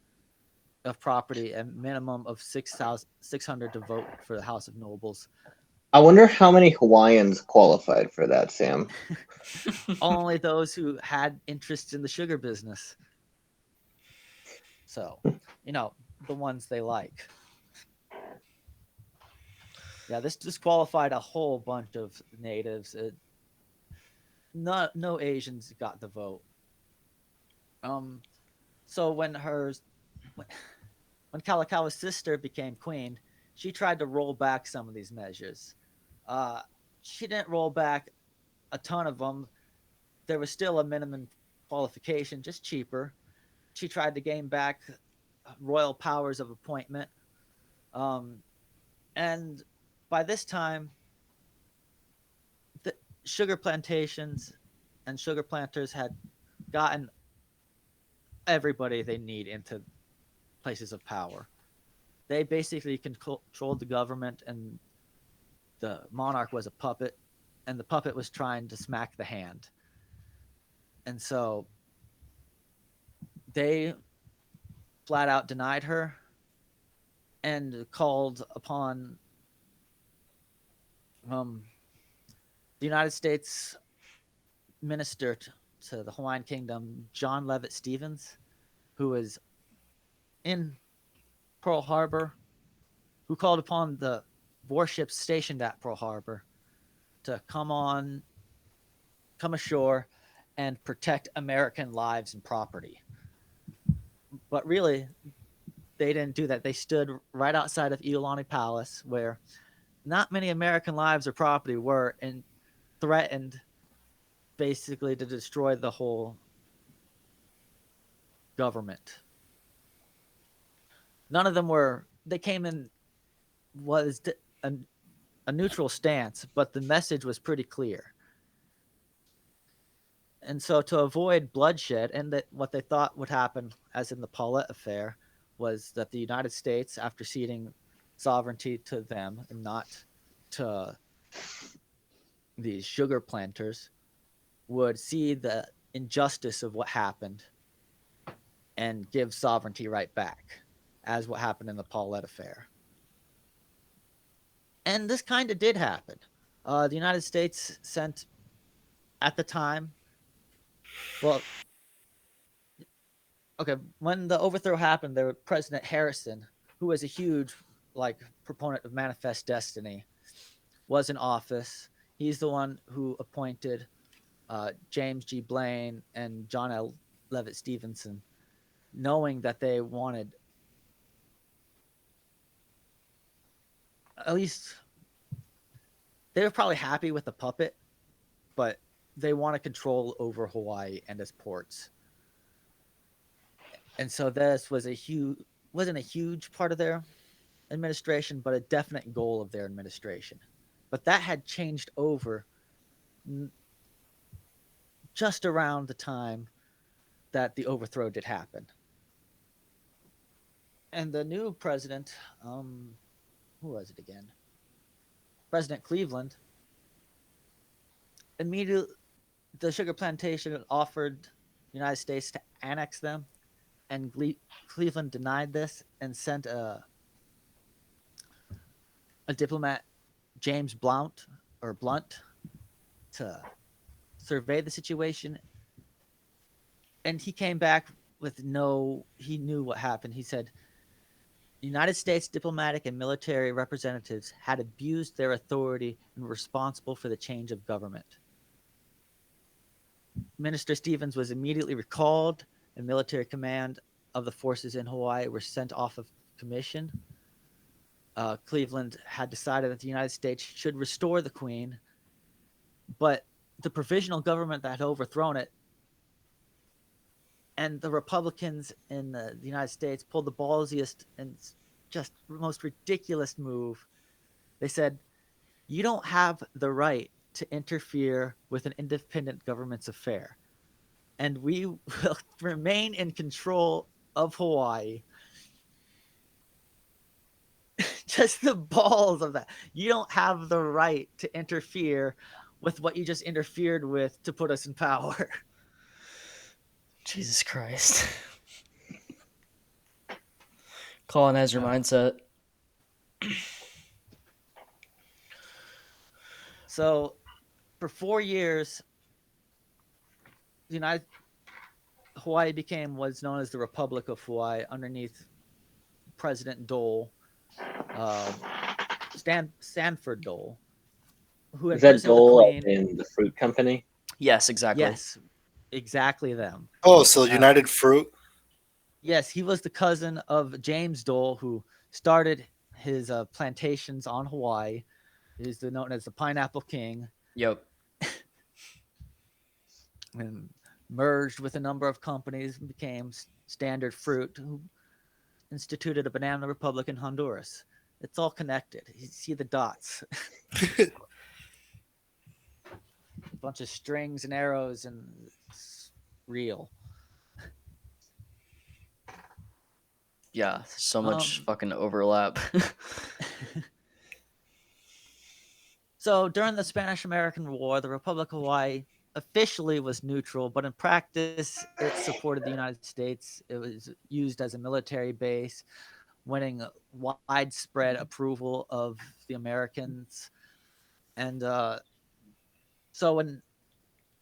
of property and minimum of 6,600 to vote for the House of Nobles. I wonder how many Hawaiians qualified for that, Sam. Only those who had interest in the sugar business. So, the ones they like. Yeah, this disqualified a whole bunch of natives. No Asians got the vote. So when Kalakaua's sister became queen, she tried to roll back some of these measures. She didn't roll back a ton of them. There was still a minimum qualification, just cheaper. She tried to gain back royal powers of appointment. And by this time, the sugar plantations and sugar planters had gotten everybody they need into places of power. They basically controlled the government, and the monarch was a puppet, and the puppet was trying to smack the hand. And so they flat out denied her and called upon the United States minister to the Hawaiian Kingdom, John Levitt Stevens, who was in Pearl Harbor, who called upon the warships stationed at Pearl Harbor to come ashore and protect American lives and property. But really, they didn't do that. They stood right outside of Iolani Palace, where not many American lives or property were, and threatened basically to destroy the whole government. None of them they came in, was a neutral stance, but the message was pretty clear. And so to avoid bloodshed, and that what they thought would happen, as in the Paulette affair, was that the United States, after ceding sovereignty to them and not to these sugar planters, would see the injustice of what happened and give sovereignty right back, as what happened in the Paulette affair. And this kind of did happen. The United States sent, at the time, when the overthrow happened, there was President Harrison, who was a huge proponent of manifest destiny, was in office. He's the one who appointed James G. Blaine and John L. Levitt Stevenson, knowing that they wanted, at least they were probably happy with the puppet, but they want to control over Hawaii and its ports. And so this was wasn't a huge part of their administration, but a definite goal of their administration. But that had changed over just around the time that the overthrow did happen. And the new president, who was it again? President Cleveland, immediately, the sugar plantation offered the United States to annex them, and Cleveland denied this and sent a diplomat, James Blount to survey the situation. And he came back with he knew what happened. He said, United States diplomatic and military representatives had abused their authority and were responsible for the change of government. Minister Stevens was immediately recalled, and military command of the forces in Hawaii were sent off of commission. Cleveland had decided that the United States should restore the Queen, but the provisional government that had overthrown it and the Republicans in the United States pulled the ballsiest and just most ridiculous move. They said, you don't have the right to interfere with an independent government's affair, and we will remain in control of Hawaii. Just the balls of that. You don't have the right to interfere with what you just interfered with to put us in power. Jesus Christ. Colonizer mindset. So for 4 years, Hawaii became what's known as the Republic of Hawaii underneath President Dole, Sanford Dole, who Is that imprisoned the Dole Queen. in the fruit company? Yes, exactly. Yes, exactly them. Oh, so United Fruit. Yes, he was the cousin of James Dole, who started his plantations on Hawaii. He's known as the Pineapple King. Yep. And merged with a number of companies and became Standard Fruit, who instituted a banana republic in Honduras. It's all connected. You see the dots. A bunch of strings and arrows, and it's real. Yeah, so much fucking overlap. So during the Spanish-American War, the Republic of Hawaii officially was neutral, but in practice, it supported the United States. It was used as a military base, winning widespread approval of the Americans. And so in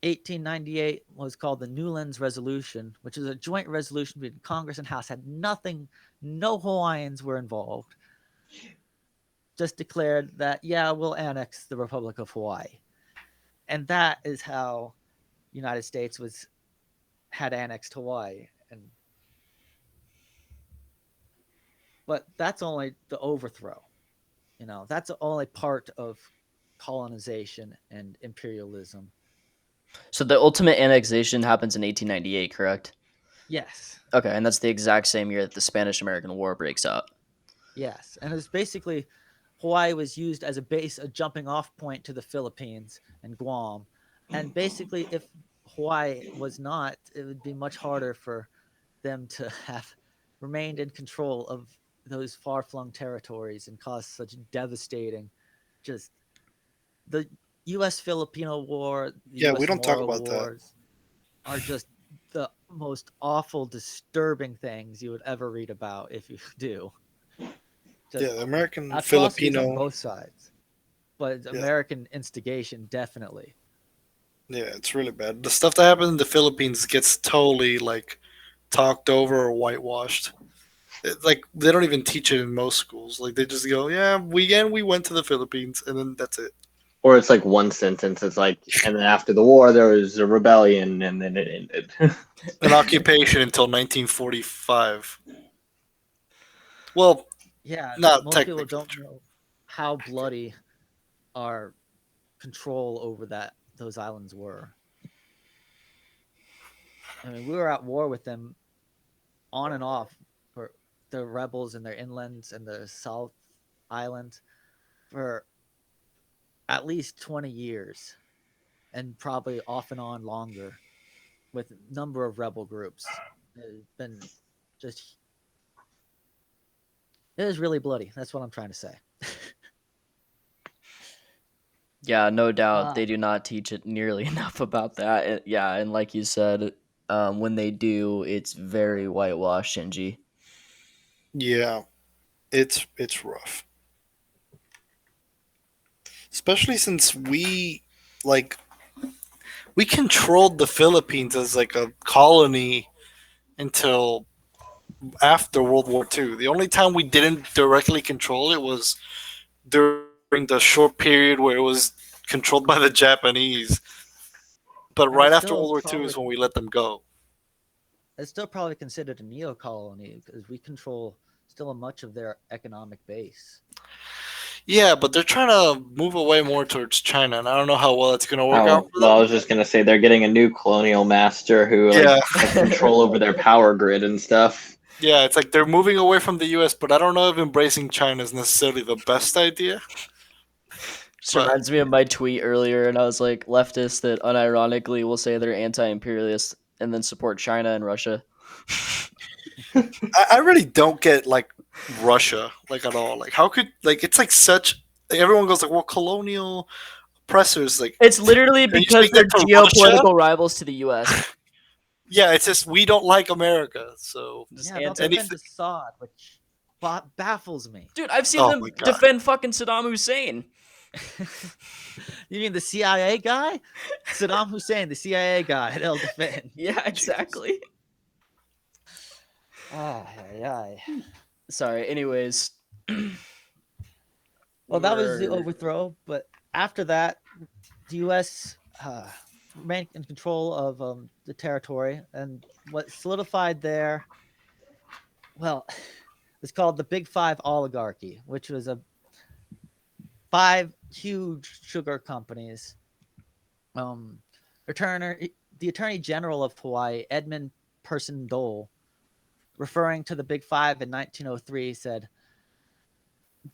1898 was called the Newlands Resolution, which is a joint resolution between Congress and House. Had no Hawaiians were involved. Just declared that, yeah, we'll annex the Republic of Hawaii. And that is how United States had annexed Hawaii. But that's only the overthrow. That's only part of colonization and imperialism. So the ultimate annexation happens in 1898, correct? Yes. Okay, and that's the exact same year that the Spanish-American War breaks out. Yes, and it's basically Hawaii was used as a jumping off point to the Philippines and Guam. And basically, if Hawaii was not, it would be much harder for them to have remained in control of those far-flung territories and caused such devastating, just the U.S.-Filipino War, the Yeah, US we don't talk Moro about that. Wars are just the most awful, disturbing things you would ever read about if you do. Just Yeah, the American atrocities Filipino. on both sides, but Yeah. American instigation definitely. Yeah, it's really bad. The stuff that happened in the Philippines gets totally talked over or whitewashed. They don't even teach it in most schools. They just go, yeah, we went to the Philippines, and then that's it. Or it's like one sentence. It's like, and then after the war, there was a rebellion, and then it ended. An occupation until 1945. Well, Yeah, not most people technically don't true. know how bloody our control over those islands were. I mean, we were at war with them on and off for the rebels and their inlands and the South Island for at least 20 years, and probably off and on longer with a number of rebel groups. It's been just, it is really bloody. That's what I'm trying to say. Yeah, no doubt Uh, they do not teach it nearly enough about that. Yeah, and like you said, when they do, it's very whitewashed, Shinji. Yeah, it's rough, especially since like we controlled the Philippines as like a colony until after World War II. The only time we didn't directly control it was during the short period where it was controlled by the Japanese. But and right after World War II is when we let them go. it's still probably considered a neo-colony because we control still much of their economic base. Yeah, but they're trying to move away more towards China, and I don't know how well it's going to work out for Well, I them. was just gonna say they're getting a new colonial master who like Yeah. has control over their power grid and stuff. Yeah, it's like they're moving away from the U.S., but I don't know if embracing China is necessarily the best idea. Just But reminds me of my tweet earlier, and I was like, leftists that unironically will say they're anti-imperialist and then support China and Russia. I really don't get like Russia like at all. Like how could like it's like such like, everyone goes like well colonial oppressors like It's literally are you because saying they're they're to Russia? geopolitical rivals to the U.S. Yeah, it's just we don't like America, so Just Yeah, they'll anti- defend anything. Assad, which baffles me. Dude, I've seen Oh them my god. defend fucking Saddam Hussein. You mean the CIA guy? Saddam Hussein, the CIA guy, they'll defend. Yeah, exactly. Yeah. Sorry. Anyways, Well, that was the we're- overthrow, but after that, the U.S. Remained in control of the territory, and what solidified there, well, it's called the Big Five oligarchy, which was a 5 huge sugar companies. Um, the Attorney General of Hawaii, Edmund Person Dole, referring to the Big Five in 1903, said,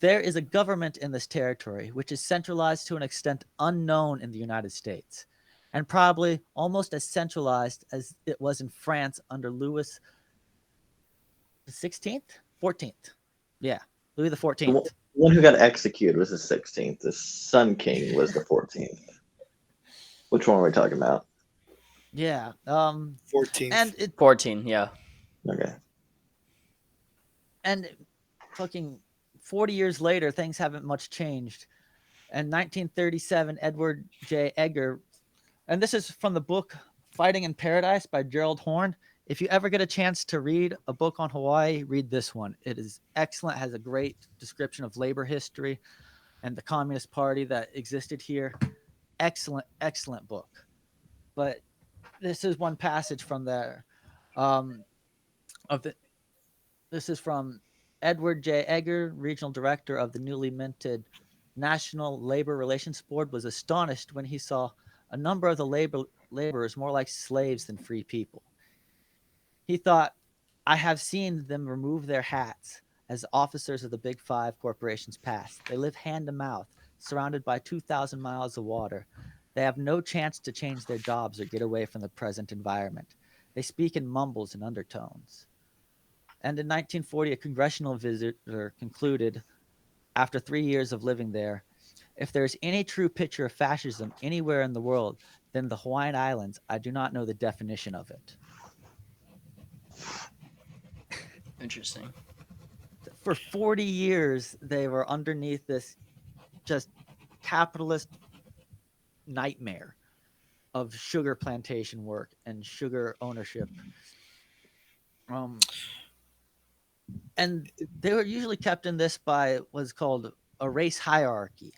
"There is a government in this territory which is centralized to an extent unknown in the United States, and probably almost as centralized as it was in France under Louis the 16th, 14th. Yeah, Louis the The 14th. one who got executed was the 16th. The Sun King was the 14th. Which one are we talking about? Yeah. 14th. And it 14. Yeah. Okay. and fucking 40 years later, things haven't much changed. In 1937, Edward J. Edgar, and this is from the book Fighting in Paradise by Gerald Horne. If you ever get a chance to read a book on Hawaii, read this one. It is excellent, has a great description of labor history and the Communist Party that existed here. Excellent, excellent book. But this is one passage from there. Of the This is from Edward J. Edgar, regional director of the newly minted National Labor Relations Board, was astonished when he saw a number of the laborers more like slaves than free people. He thought, I have seen them remove their hats as officers of the Big Five corporations pass. They live hand to mouth, surrounded by 2,000 miles of water. They have no chance to change their jobs or get away from the present environment. They speak in mumbles and undertones. And in 1940, a congressional visitor concluded, after 3 years of living there, if there is any true picture of fascism anywhere in the world, then the Hawaiian Islands, I do not know the definition of it. Interesting. For 40 years, they were underneath this just capitalist nightmare of sugar plantation work and sugar ownership. And they were usually kept in this by what's called a race hierarchy.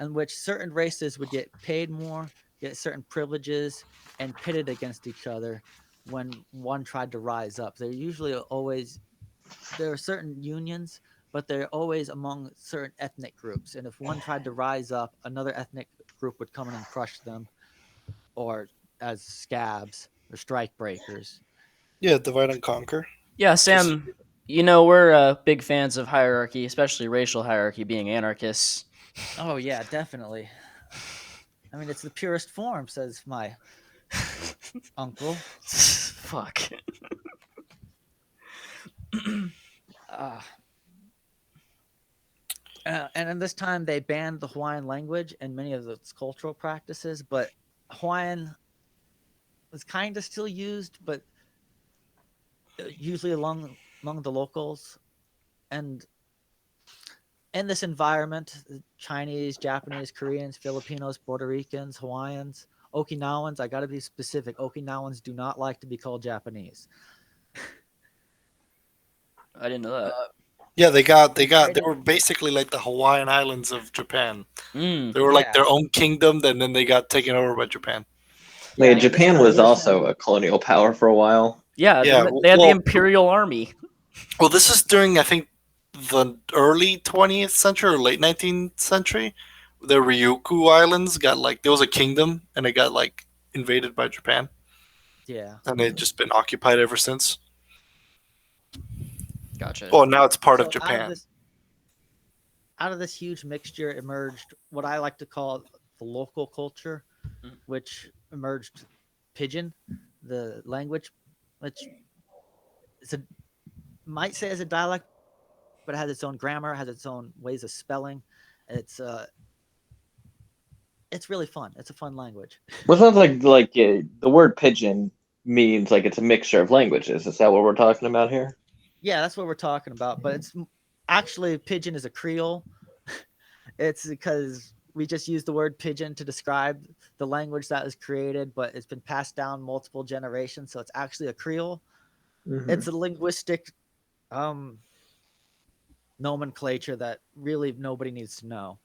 in which certain races would get paid more, get certain privileges, and pitted against each other when one tried to rise up. They're usually always, there are certain unions, but they're always among certain ethnic groups. And if one tried to rise up, another ethnic group would come in and crush them, or as scabs or strike breakers. Yeah, divide and conquer. Yeah, Just Sam, we're big fans of hierarchy, especially racial hierarchy, being anarchists. Oh yeah, definitely. I mean, it's the purest form, says my uncle. Fuck. Uh, and in this time, they banned the Hawaiian language and many of its cultural practices, but Hawaiian was kind of still used, but usually among the locals. And in this environment, Chinese, Japanese, Koreans, Filipinos, Puerto Ricans, Hawaiians, Okinawans, I got to be specific. Okinawans do not like to be called Japanese. I didn't know that. yeah, they were basically like the Hawaiian Islands of Japan. They were like their own kingdom, and then they got taken over by Japan. Yeah, Japan was also a colonial power for a while. Yeah, Yeah, they had the well- Imperial Army. Well, this is during, I think, the early 20th century or late 19th century. The Ryukyu Islands got like, there was a kingdom, and it got like invaded by Japan, Yeah. and they've just been occupied ever since. Gotcha. Oh, now it's part of So Japan. Out of this huge mixture emerged what I like to call the local culture, which emerged Pidgin, the language, which might say is a dialect, but it has its own grammar, has its own ways of spelling. It's really fun. It's a fun language. Well, it sounds like the word pigeon means like it's a mixture of languages. Is that what we're talking about here? Yeah, that's what we're talking about. But it's actually Pidgin is a Creole. It's because we just use the word pigeon to describe the language that was created, but it's been passed down multiple generations, so it's actually a Creole. Mm-hmm. It's a linguistic nomenclature that really nobody needs to know.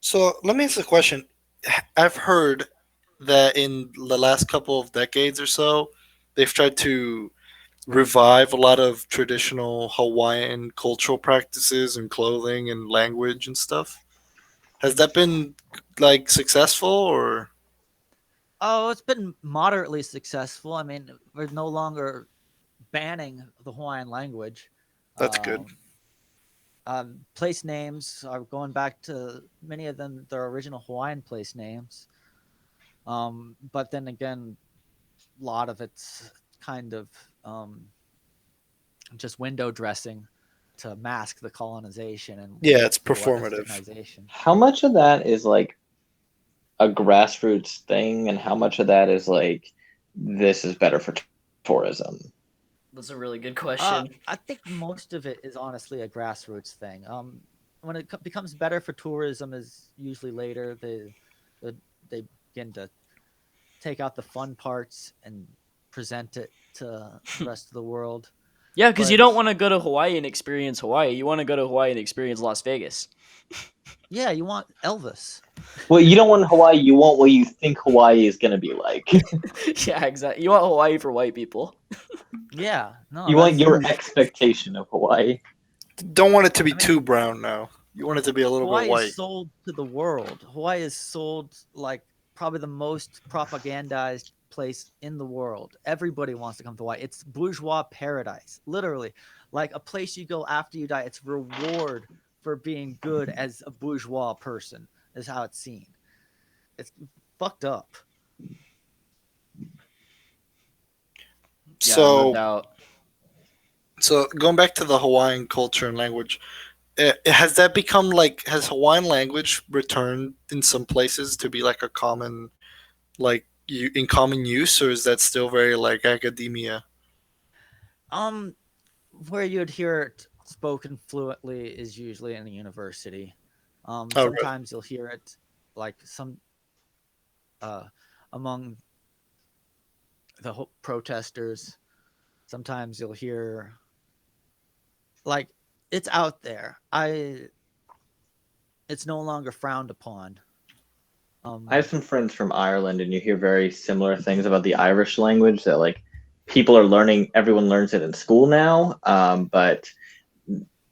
So let me ask a question. I've heard that in the last couple of decades or so, they've tried to revive a lot of traditional Hawaiian cultural practices and clothing and language and stuff. Has that been like successful or? Oh, it's been moderately successful. I mean, we're no longer banning the Hawaiian language. That's good. Place names are going back to many of them, their original Hawaiian place names. But then again, a lot of it's kind of just window dressing to mask the colonization and Yeah, it's the performative. westernization. How much of that is like a grassroots thing, and how much of that is like this is better for tourism? That's a really good question. I think most of it is honestly a grassroots thing. When it becomes better for tourism is usually later. They begin to take out the fun parts and present it to the rest of the world. Yeah, because you But- don't want to go to Hawaii and experience Hawaii. You want to go to Hawaii and experience Las Vegas. Yeah, you want Elvis. Well, you don't want Hawaii. You want what you think Hawaii is going to be like. Yeah, exactly. You want Hawaii for white people. Yeah, no. You want your expectation of Hawaii. Don't want it to be too brown now. You want it to be a little Hawaii bit white. is sold to the world. Hawaii is sold like probably the most propagandized place in the world. Everybody wants to come to Hawaii. It's bourgeois paradise, literally. Like a place you go after you die. It's reward for being good as a bourgeois person, is how it's seen. It's fucked up. Yeah, So, no doubt. so going back to the Hawaiian culture and language, has that become like, has Hawaiian language returned in some places to be like a common, like in common use, or is that still very like academia? Where you'd hear it spoken fluently is usually in a university. Oh, really? Sometimes you'll hear it like among the protesters. Sometimes you'll hear like it's out there. It's no longer frowned upon. I have some friends from Ireland, and you hear very similar things about the Irish language. That like people are learning, everyone learns it in school now, but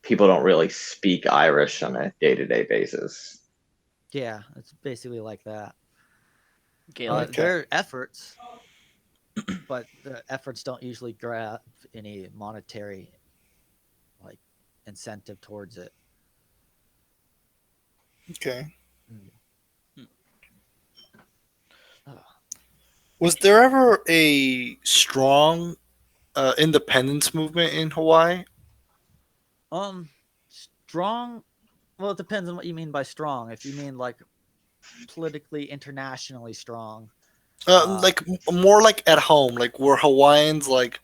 people don't really speak Irish on a day-to-day basis. Yeah, it's basically like that. Gaelic. Okay. There are efforts, but the efforts don't usually grab any monetary like incentive towards it. Okay. Mm. Oh. Was there ever a strong independence movement in Hawaii? Strong. Well, it depends on what you mean by strong. If you mean like politically internationally strong, Like more like at home, like were Hawaiians like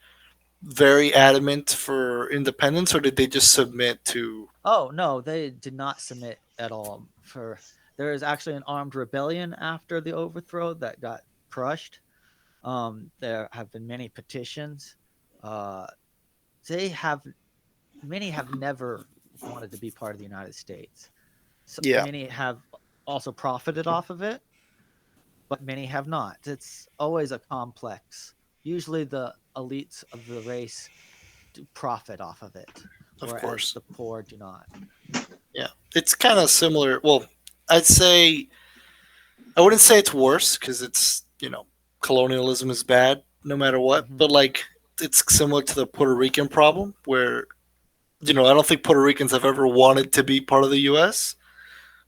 very adamant for independence, or did they just submit to? oh no, they did not submit at all. There is actually an armed rebellion after the overthrow that got crushed. There have been many petitions. Uh, many have never wanted to be part of the United States. So Yeah, many have also profited off of it, but many have not. It's always a complex. Usually the elites of the race do profit off of it, of whereas course. the poor do not. Yeah, it's kind of similar. Well, I'd say I wouldn't say it's worse because it's colonialism is bad no matter what, Mhm. but like it's similar to the Puerto Rican problem where I don't think Puerto Ricans have ever wanted to be part of the U.S.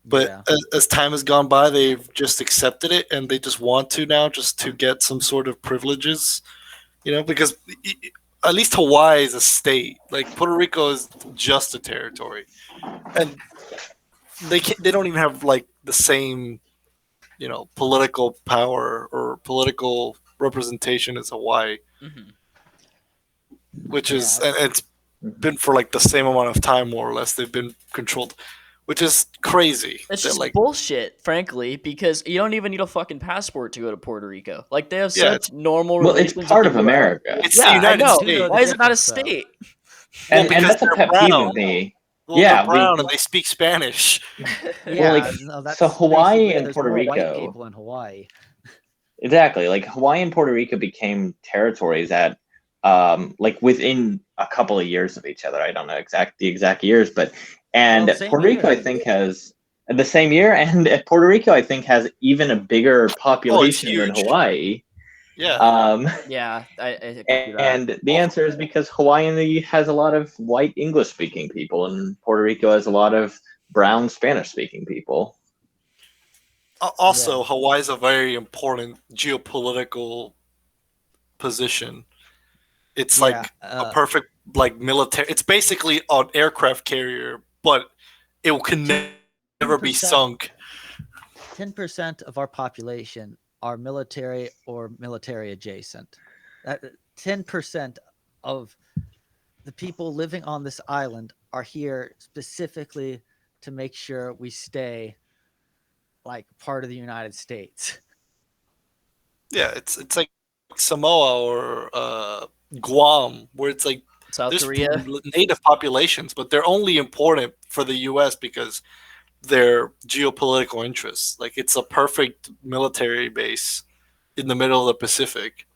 But Yeah. as time has gone by, they've just accepted it, and they just want to now, just to get some sort of privileges. Because at least Hawaii is a state. Like Puerto Rico is just a territory, and they don't even have like the same political power or political representation as Hawaii, Mm-hmm. which is Yeah. and it's been for like the same amount of time, more or less. They've been controlled, which is crazy. It's That just like bullshit, frankly, because you don't even need a fucking passport to go to Puerto Rico. Like they have yeah, such normal Well, it's relations with part the of U.S. America, it's the Yeah, I United know. do know States. the Why is it not a difference, though. state? Well, and because that's a they're pet peeve brown. of me. Well, they're Yeah, brown and they speak Spanish. well, like Yeah, no, so that's Hawaii basically and there's Puerto more white Rico. people in Hawaii. Exactly. Like Hawaii and Puerto Rico became territories that like within a couple of years of each other. I don't know the exact years, but Well, and same Puerto Rico I year. think has the same year, and Puerto Rico I think has even a bigger Oh, it's population than huge. Hawaii. Yeah. Yeah, I could see that. And the answer is because Hawaii has a lot of white English speaking people, and Puerto Rico has a lot of brown Spanish speaking people. Also, Yeah. Hawaii is a very important geopolitical position. It's Yeah. like a perfect like military. It's basically an aircraft carrier, but it can never be 10%, sunk. 10% of our population are military or military adjacent. 10% of the people living on this island are here specifically to make sure we stay like part of the United States. Yeah, it's like Samoa or Guam, where it's like South there's Korea. native populations, but they're only important for the U.S. because their geopolitical interests. Like it's a perfect military base in the middle of the Pacific.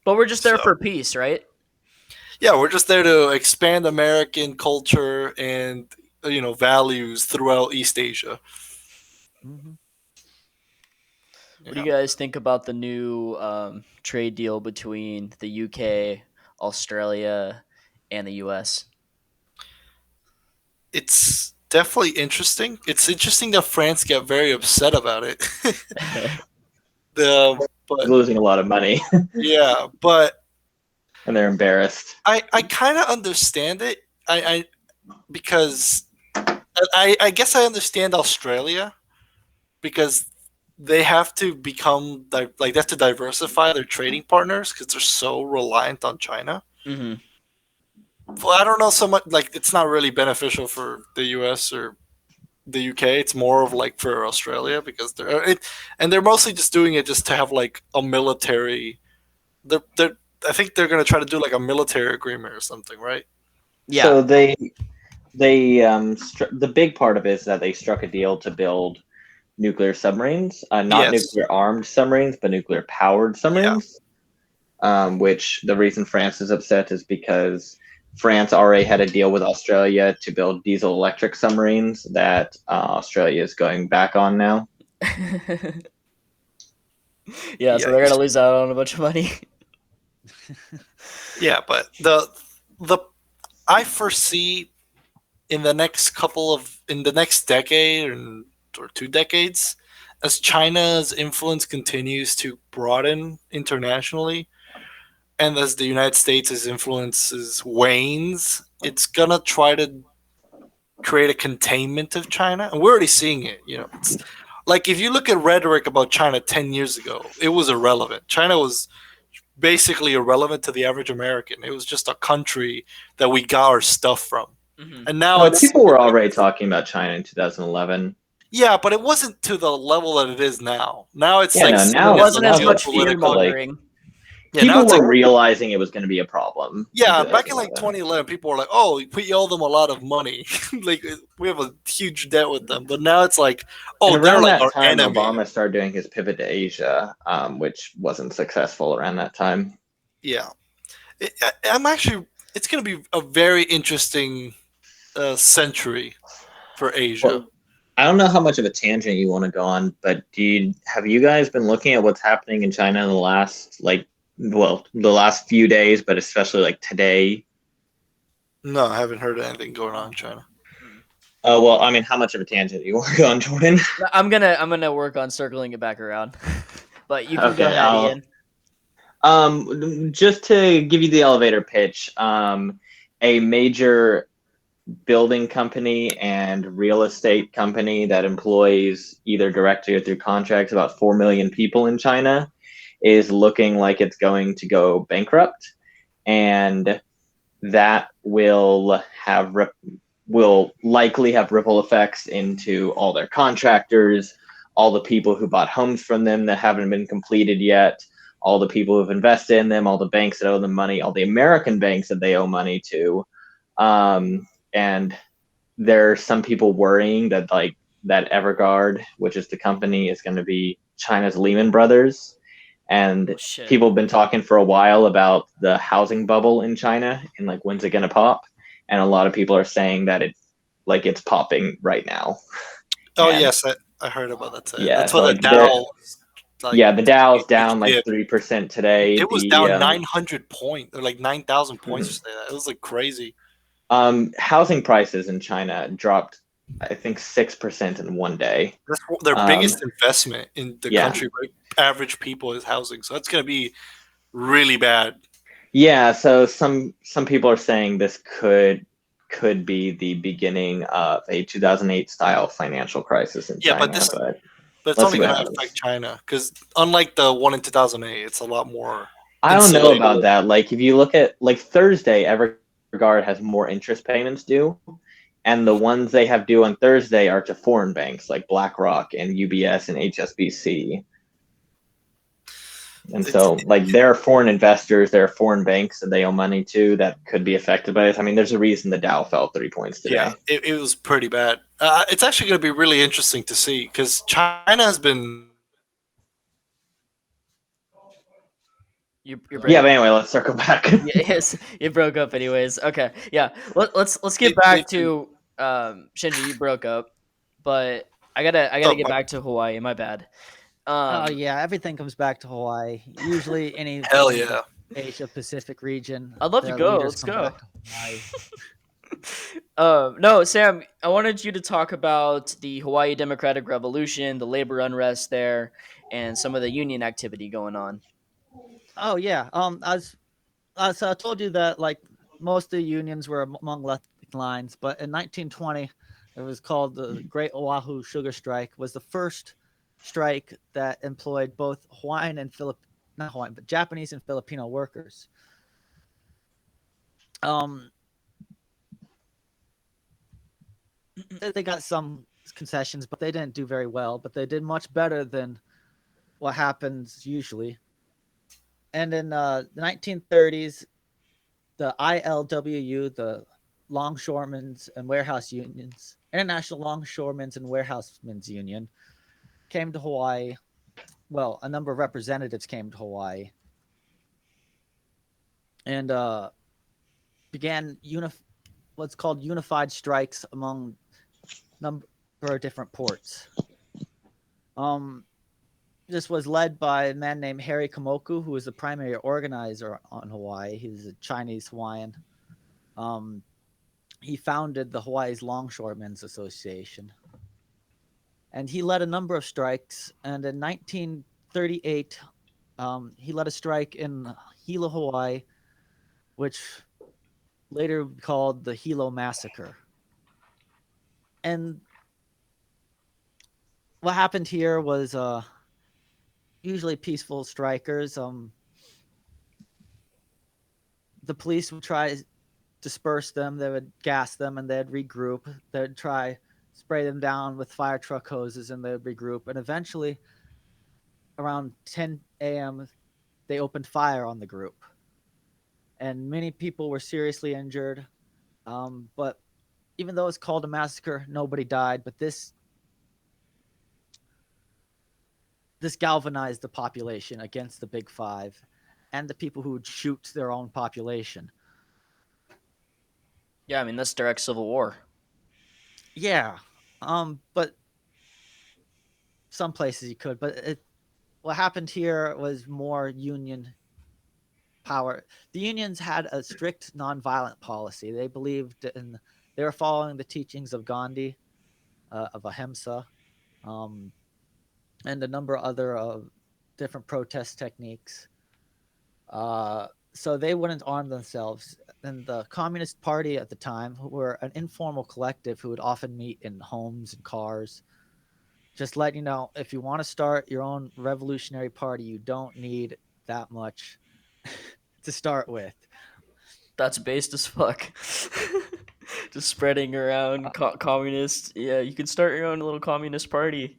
But we're just there So for peace, right? yeah, we're just there to expand American culture and values throughout East Asia. Mm-hmm. What do Yeah. you guys think about the new trade deal between the UK, Australia, and the US? It's definitely interesting. It's interesting that France got very upset about it. They're But losing a lot of money, yeah, but and they're embarrassed. I kind of understand it. I because I guess I understand Australia because they have to like they have to diversify their trading partners because they're so reliant on China. Mm-hmm. Well, I don't know so much. Like it's not really beneficial for the U.S. or the UK. It's more of like for Australia because they're mostly just doing it just to have like a military. I think they're gonna try to do like a military agreement or something, right? Yeah. So they the big part of it is that they struck a deal to build nuclear submarines, not Yes. nuclear armed submarines, but nuclear powered submarines. Which the reason France is upset is because France already had a deal with Australia to build diesel electric submarines that Australia is going back on now. Yeah, so they're gonna lose out on a bunch of money. Yeah, but the I foresee in the next decade or 2 decades, as China's influence continues to broaden internationally, and as the United States' influences wanes, it's gonna try to create a containment of China, and we're already seeing it. It's like if you look at rhetoric about China 10 years ago, it was irrelevant. China was basically irrelevant to the average American. It was just a country that we got our stuff from. Mm-hmm. And now No, people were already talking about China in 2011. Yeah, but it wasn't to the level that it is now. Now it's like now it wasn't as much geopolitical. fear mongering. Yeah, now people it's were like, realizing it was going to be a problem. yeah, back in like 2011, people were like, "Oh, we owe them a lot of money. Like we have a huge debt with them." But now it's like, "Oh, and they're around like that our time, enemy." Obama started doing his pivot to Asia, which wasn't successful around that time. Yeah, It's going to be a very interesting century for Asia. Well, I don't know how much of a tangent you want to go on, but have you guys been looking at what's happening in China in the last the last few days, but especially like today? No, I haven't heard anything going on in China. Well, I mean, how much of a tangent do you want to go on, Jordan? I'm gonna work on circling it back around, but you can go ahead, Ian. Just to give you the elevator pitch, a major building company and real estate company that employs either directly or through contracts about 4 million people in China is looking like it's going to go bankrupt, and that will likely have ripple effects into all their contractors, all the people who bought homes from them that haven't been completed yet, all the people who've invested in them, all the banks that owe them money, all the American banks that they owe money to. And there are some people worrying that that Evergrande, which is the company, is going to be China's Lehman Brothers. And people have been talking for a while about the housing bubble in China and like when's it going to pop. And a lot of people are saying that it's popping right now. Oh, yes, I heard about that. Yeah, that's so what the Dow. The Dow's down like 3% today. It was down 900 points, or like 9,000 points. It was like crazy. Housing prices in China dropped, I think, 6% in one day. That's their biggest investment in the country. Right? Average people is housing, so that's going to be really bad. Yeah, so some people are saying this could be the beginning of a 2008 style financial crisis in China. But it's only going to affect China because unlike the one in 2008, it's a lot more. I don't know about that. Like if you look at like Thursday, Evergrande has more interest payments due, and the ones they have due on Thursday are to foreign banks like BlackRock and UBS and HSBC. And so, like, there are foreign investors, there are foreign banks that they owe money to that could be affected by this. I mean, there's a reason the Dow fell 3 points today. Yeah, it was pretty bad. It's actually going to be really interesting to see because China has been. You're but anyway, let's circle back. Yes, it broke up anyways. Okay, yeah. Let's get back to Shinji. You broke up, but I gotta get back to Hawaii. My bad. Yeah, everything comes back to Hawaii. Usually, any Hell yeah. Asia Pacific region. I'd love to go. Let's go. Hawaii. No, Sam, I wanted you to talk about the Hawaii Democratic Revolution, the labor unrest there, and some of the union activity going on. Oh yeah. As I told you that like most of the unions were among left lines, but in 1920, it was called the Great Oahu Sugar Strike. Was the first strike that employed both Hawaiian and not Hawaiian, but Japanese and Filipino workers. They got some concessions, but they didn't do very well. But they did much better than what happens usually. And in the 1930s, the ILWU, the longshoremen's and warehouse unions, International Longshoremen's and Warehousemen's Union, came to Hawaii. Well, a number of representatives came to Hawaii and began what's called unified strikes among number of different ports. This was led by a man named Harry Komoku, who was the primary organizer on Hawaii. He was a Chinese Hawaiian. He founded the Hawaii's Longshoremen's Association. And he led a number of strikes. And in 1938, he led a strike in Hilo, Hawaii, which later called the Hilo Massacre. And what happened here was usually peaceful strikers. The police would try to disperse them. They would gas them and they'd regroup. They'd try spray them down with fire truck hoses and they'd regroup. And eventually, around 10 a.m., they opened fire on the group. And many people were seriously injured. But even though it's called a massacre, nobody died. But this galvanized the population against the Big Five and the people who would shoot their own population. Yeah, I mean, that's direct civil war. Yeah. But some places you could. But what happened here was more union power. The unions had a strict nonviolent policy. They were following the teachings of Gandhi, of Ahimsa, and a number of other different protest techniques. So they wouldn't arm themselves. And the Communist Party at the time were an informal collective who would often meet in homes and cars. Just let you know, if you want to start your own revolutionary party, you don't need that much to start with. That's based as fuck. Just spreading around communist. Yeah, you could start your own little communist party.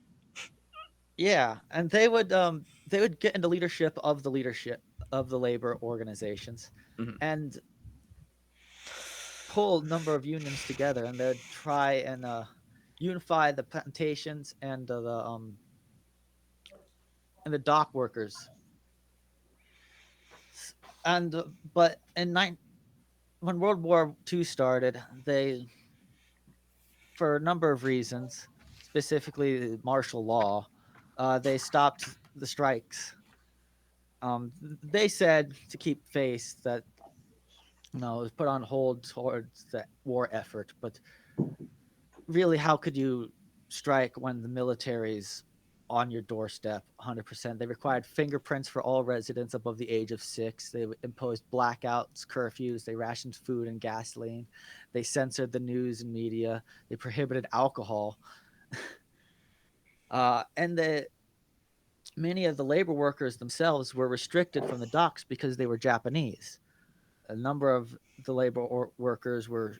Yeah, and they would get into leadership of the labor organizations, and pull a number of unions together, and they'd try and unify the plantations and the dock workers. And but when World War II started, they, for a number of reasons, specifically martial law, they stopped the strikes. They said to keep face that it was put on hold towards the war effort, but really, how could you strike when the military's on your doorstep 100%? They required fingerprints for all residents above the age of 6. They imposed blackouts, curfews. They rationed food and gasoline. They censored the news and media. They prohibited alcohol. And many of the labor workers themselves were restricted from the docks because they were Japanese. A number of the labor workers were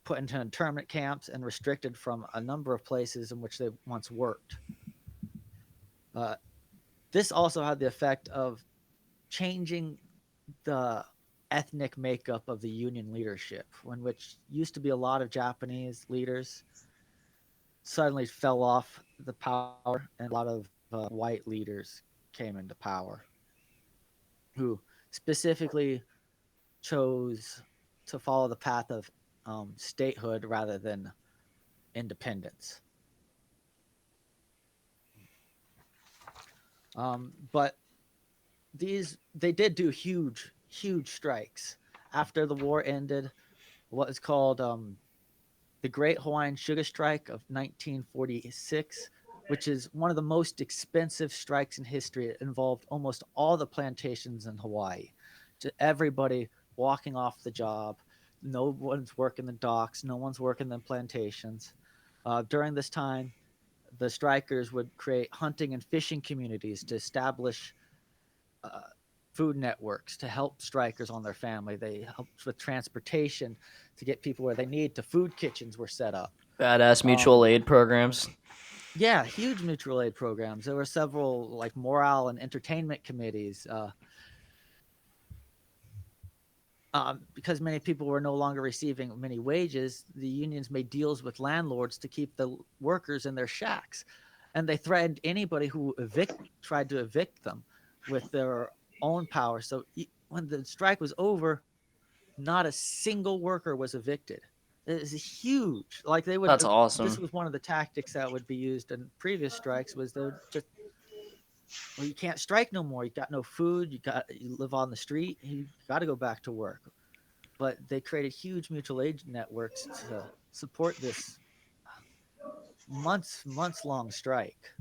put into internment camps and restricted from a number of places in which they once worked. This also had the effect of changing the ethnic makeup of the union leadership, which used to be a lot of Japanese leaders, suddenly fell off the power, and a lot of white leaders came into power, who specifically chose to follow the path of statehood rather than independence. But they did do huge strikes after the war ended. What is called the Great Hawaiian Sugar Strike of 1946, which is one of the most expensive strikes in history. It involved almost all the plantations in Hawaii, to everybody walking off the job. No one's working the docks. No one's working the plantations. During this time, the strikers would create hunting and fishing communities to establish food networks to help strikers on their family. They helped with transportation to get people where they need to. Food kitchens were set up. Badass mutual aid programs. Yeah, huge mutual aid programs. There were several like morale and entertainment committees. because many people were no longer receiving many wages, the unions made deals with landlords to keep the workers in their shacks, and they threatened anybody who tried to evict them with their own power. So when the strike was over, not a single worker was evicted. It was huge. Like they would. That's awesome. This was one of the tactics that would be used in previous strikes. Was they would just, well, you can't strike no more. You got no food. You live on the street. You got to go back to work. But they created huge mutual aid networks to support this months long strike.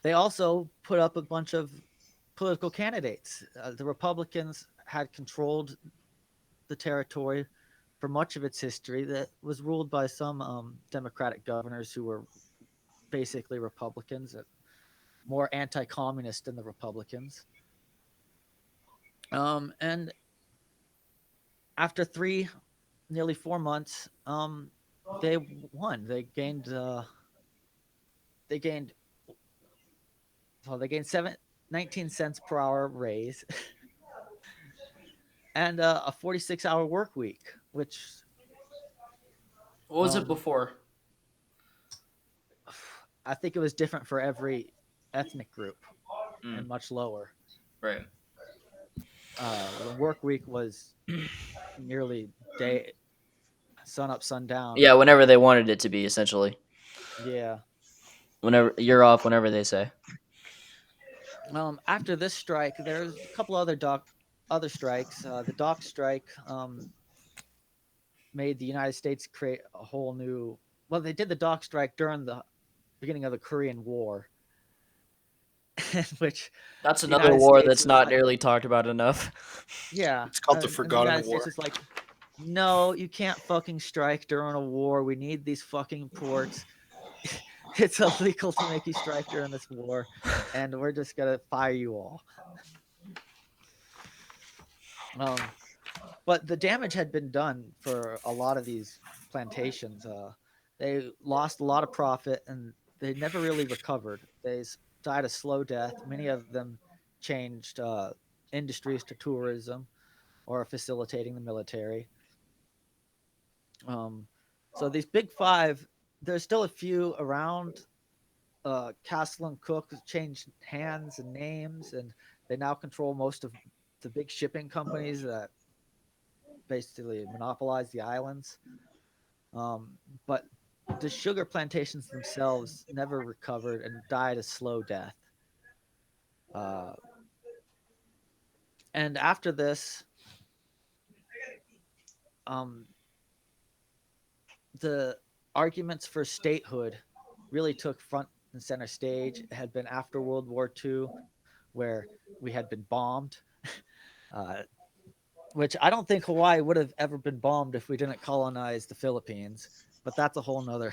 They also put up a bunch of political candidates. The Republicans had controlled the territory for much of its history that was ruled by some Democratic governors who were basically Republicans, more anti-communist than the Republicans. And after nearly 4 months, they won. They gained 19 cents per hour raise and a 46-hour work week, which What was it before? I think it was different for every ethnic group and much lower. Right. The work week was nearly sun up, sun down. Yeah, whenever they wanted it to be, essentially. Yeah. Whenever you're off, whenever they say. After this strike, there's a couple other strikes. The dock strike made the United States create a whole new. Well, they did the dock strike during the beginning of the Korean War, which That's the another United war States that's was not like, nearly talked about enough. yeah, It's called the and the Forgotten United War. States was like, no, you can't fucking strike during a war. We need these fucking ports. It's illegal to make you strike during this war, and we're just gonna fire you all. But the damage had been done for a lot of these plantations. They lost a lot of profit, and they never really recovered. They died a slow death. Many of them changed industries to tourism or facilitating the military. So these big five, there's still a few around. Castle and Cook changed hands and names, and they now control most of the big shipping companies that basically monopolize the islands. But the sugar plantations themselves never recovered and died a slow death. And after this, the arguments for statehood really took front and center stage. It had been after World War II, where we had been bombed, which I don't think Hawaii would have ever been bombed if we didn't colonize the Philippines, but that's a whole nother.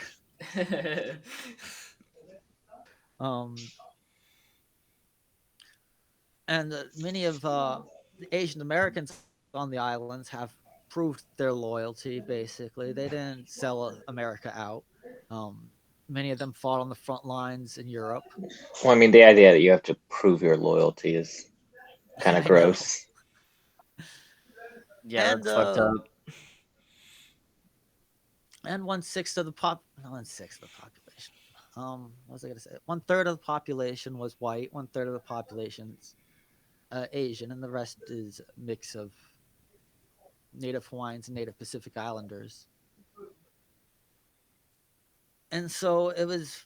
And many of the Asian Americans on the islands have proved their loyalty. Basically, they didn't sell America out. Many of them fought on the front lines in Europe. Well, I mean, the idea that you have to prove your loyalty is kind of gross. Yeah, And that's fucked up. and 1/6 of the population. What was I gonna say? 1/3 of the population was white. 1/3 of the population's Asian, and the rest is a mix of Native Hawaiians and Native Pacific Islanders. And so it was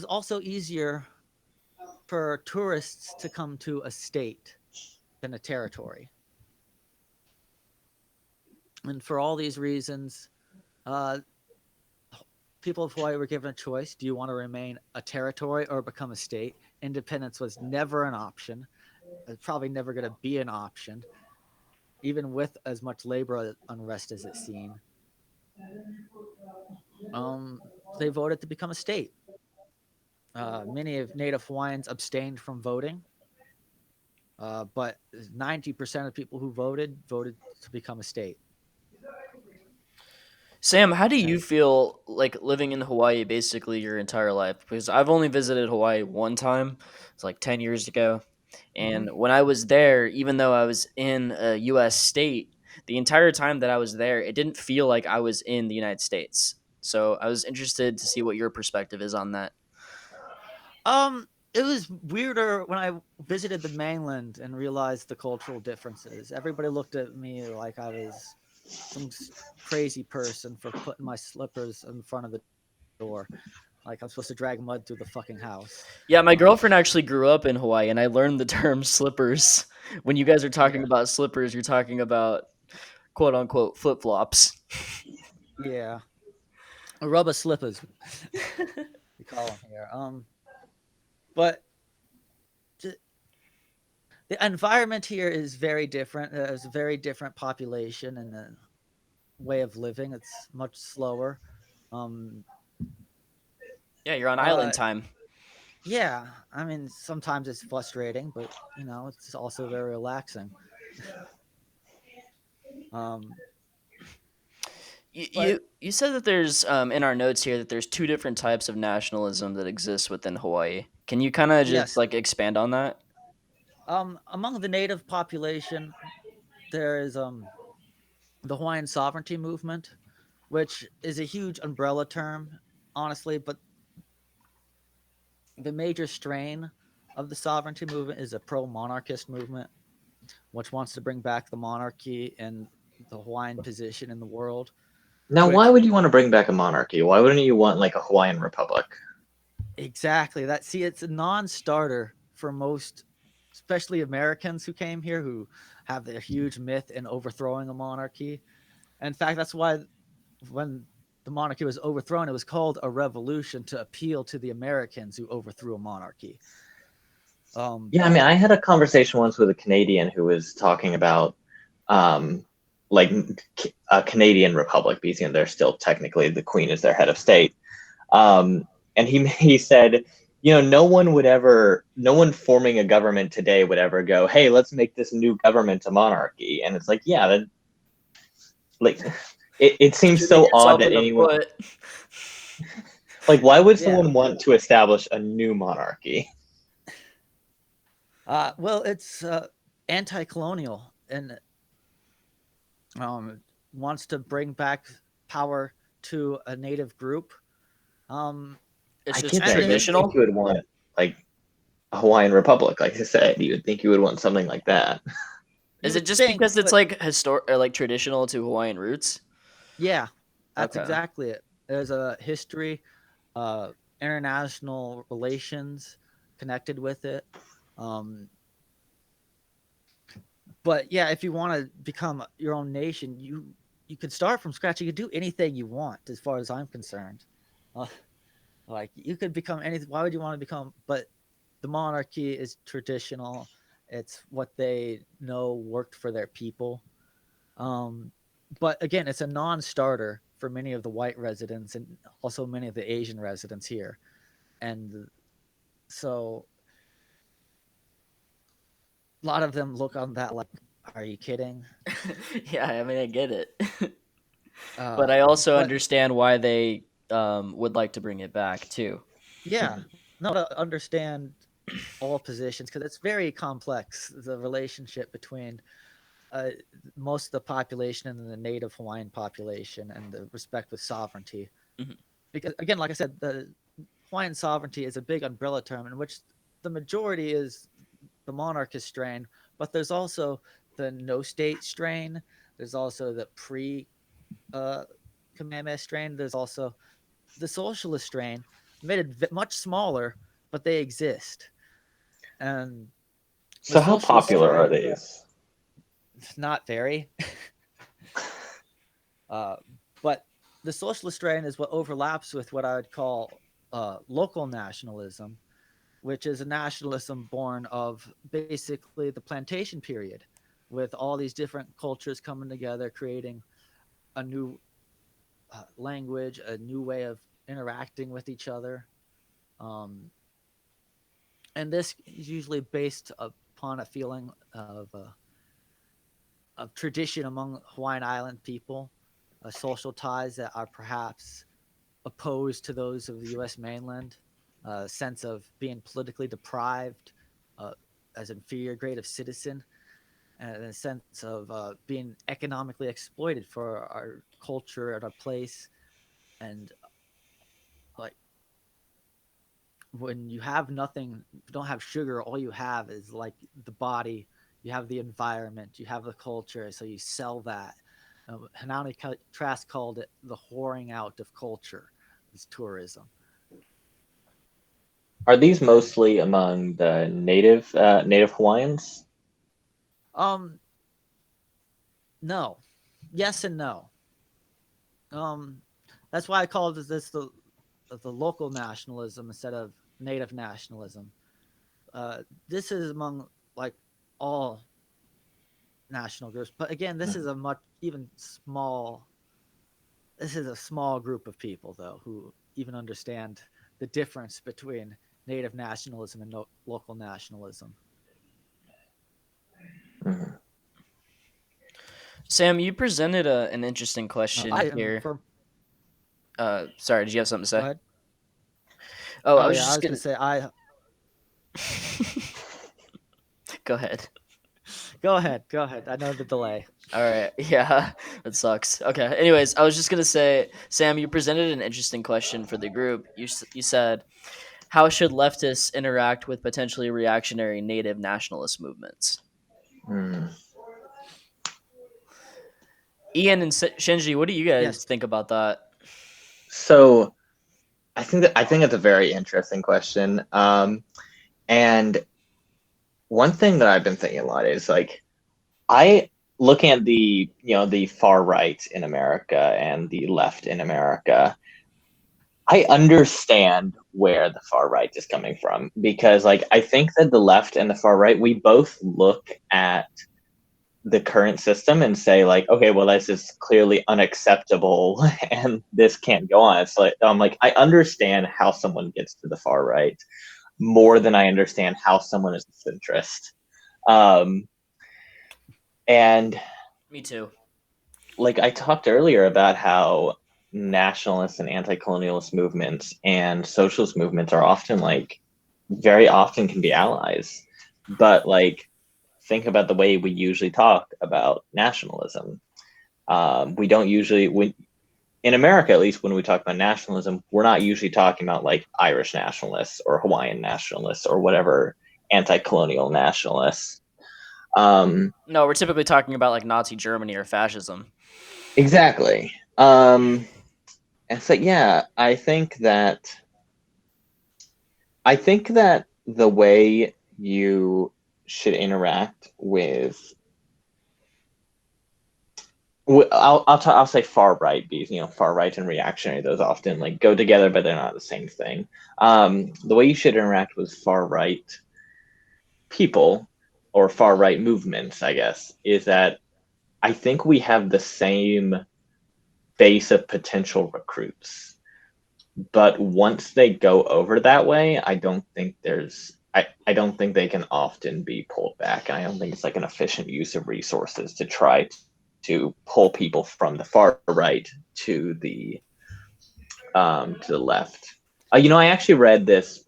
also easier for tourists to come to a state than a territory. And for all these reasons, people of Hawaii were given a choice. Do you want to remain a territory or become a state? Independence was never an option. It's probably never going to be an option, even with as much labor unrest as it's seen. They voted to become a state. Many of Native Hawaiians abstained from voting, but 90% of people who voted to become a state. Sam, how do you feel like living in Hawaii basically your entire life? Because I've only visited Hawaii one time. It's like 10 years ago. And when I was there, even though I was in a US state, the entire time that I was there, it didn't feel like I was in the United States. So I was interested to see what your perspective is on that. It was weirder when I visited the mainland and realized the cultural differences. Everybody looked at me like I was some crazy person for putting my slippers in front of the door, like I'm supposed to drag mud through the fucking house. Yeah, my girlfriend actually grew up in Hawaii, and I learned the term slippers. When you guys are talking Yeah. about slippers, you're talking about quote unquote flip flops. Yeah, rubber slippers, we call them here. But the environment here is very different. There's a very different population and the way of living. It's much slower. Um, Yeah, you're on island uh, time. yeah, I mean, sometimes it's frustrating, but it's also very relaxing. Um, You, but you said that there's in our notes here that there's two different types of nationalism that exist within Hawaii. Can you kind of just yes, like expand on that? among the native population, there is the Hawaiian sovereignty movement, which is a huge umbrella term, honestly. But the major strain of the sovereignty movement is a pro-monarchist movement, which wants to bring back the monarchy and the Hawaiian position in the world. Now, why Which would you want to bring back a monarchy? Why wouldn't you want like a Hawaiian republic? exactly that. See, it's a non-starter for most, especially Americans who came here, who have their huge myth in overthrowing a monarchy. In fact, that's why when the monarchy was overthrown, it was called a revolution to appeal to the Americans who overthrew a monarchy. Yeah, I mean, I had a conversation once with a Canadian who was talking about um, like a Canadian republic, because they're still technically the Queen is their head of state. And he said, no one forming a government today would ever go, hey, let's make this new government a monarchy. And it's like, yeah, that, like it seems Shooting so odd yourself that in the anyone foot. like why would Yeah. someone want to establish a new monarchy? Well, it's anti-colonial and wants to bring back power to a native group. It's I just get that. You'd think traditional. you would want like a Hawaiian republic, like I said. You would think you would want something like that. You Is it would just think, because it's but like historic or like traditional to Hawaiian roots? yeah, that's Okay. exactly it. There's a history, international relations connected with it. Um, but yeah, if you want to become your own nation, you could start from scratch. You could do anything you want, as far as I'm concerned. Uh, like you could become anything. Why would you want to become? But the monarchy is traditional. It's what they know worked for their people. Um, but again, it's a non-starter for many of the white residents and also many of the Asian residents here. And so a lot of them look on that like, are you kidding? Yeah, I mean I get it. But Uh, I also but understand why they would like to bring it back too. yeah, no, to understand all positions because it's very complex, the relationship between uh, most of the population and the native Hawaiian population and the respect with sovereignty. Mhm. Because again, like I said, the Hawaiian sovereignty is a big umbrella term in which the majority is the monarchist strain, but there's also the no state strain. There's also the pre Kamehameha strain. There's also the socialist strain, made it much smaller, but they exist. And the So how socialist popular are strain, these? not very. Uh, but the socialist strain is what overlaps with what I would call local nationalism, which is a nationalism born of basically the plantation period, with all these different cultures coming together, creating a new language, a new way of interacting with each other. Um, and this is usually based upon a feeling of tradition among Hawaiian Island people. social ties that are perhaps opposed to those of the U.S. mainland, a sense of being politically deprived as an inferior grade of citizen, and a sense of being economically exploited for our culture and our place. And like when you have nothing, you don't have sugar, all you have is like the body, you have the environment, you have the culture, so you sell that. Hanani Trask called it the whoring out of culture, is tourism. Are these mostly among the native Hawaiians? No. Yes and no. That's why I called this the local nationalism instead of native nationalism. This is among like all national groups, but again, this is a much even small. This is a small group of people though who even understand the difference between native nationalism and local nationalism. Mm-hmm. Sam, you presented an interesting question here. Sorry, did you have something to say? Go ahead. Oh, I was just going to say Go ahead. Go ahead. I know the delay. All right. Yeah, that sucks. Okay. Anyways, I was just gonna say, Sam, you presented an interesting question for the group. You said, how should leftists interact with potentially reactionary native nationalist movements? Ian and Shinji, what do you guys think about that? So, I think it's a very interesting question. And one thing that I've been thinking a lot is like, looking at the far right in America and the left in America, I understand where the far right is coming from, because like I think that the left and the far right, we both look at the current system and say like, okay, well, this is clearly unacceptable and this can't go on. It's like I understand how someone gets to the far right more than I understand how someone is a centrist. And me too. Like I talked earlier about how nationalist and anti-colonialist movements and socialist movements are often very often can be allies, but like think about the way we usually talk about nationalism. We don't usually, in America, at least, when we talk about nationalism, we're not usually talking about like Irish nationalists or Hawaiian nationalists or whatever anti-colonial nationalists. No, we're typically talking about like Nazi Germany or fascism. Exactly. And so, yeah, I think that the way you should interact with I'll say far right, because far right and reactionary, those often like go together, but they're not the same thing. The way you should interact with far right people or far right movements, I guess, is that I think we have the same base of potential recruits, but once they go over that way, I don't think they can often be pulled back. And I don't think it's like an efficient use of resources to try to pull people from the far right to the left. I actually read this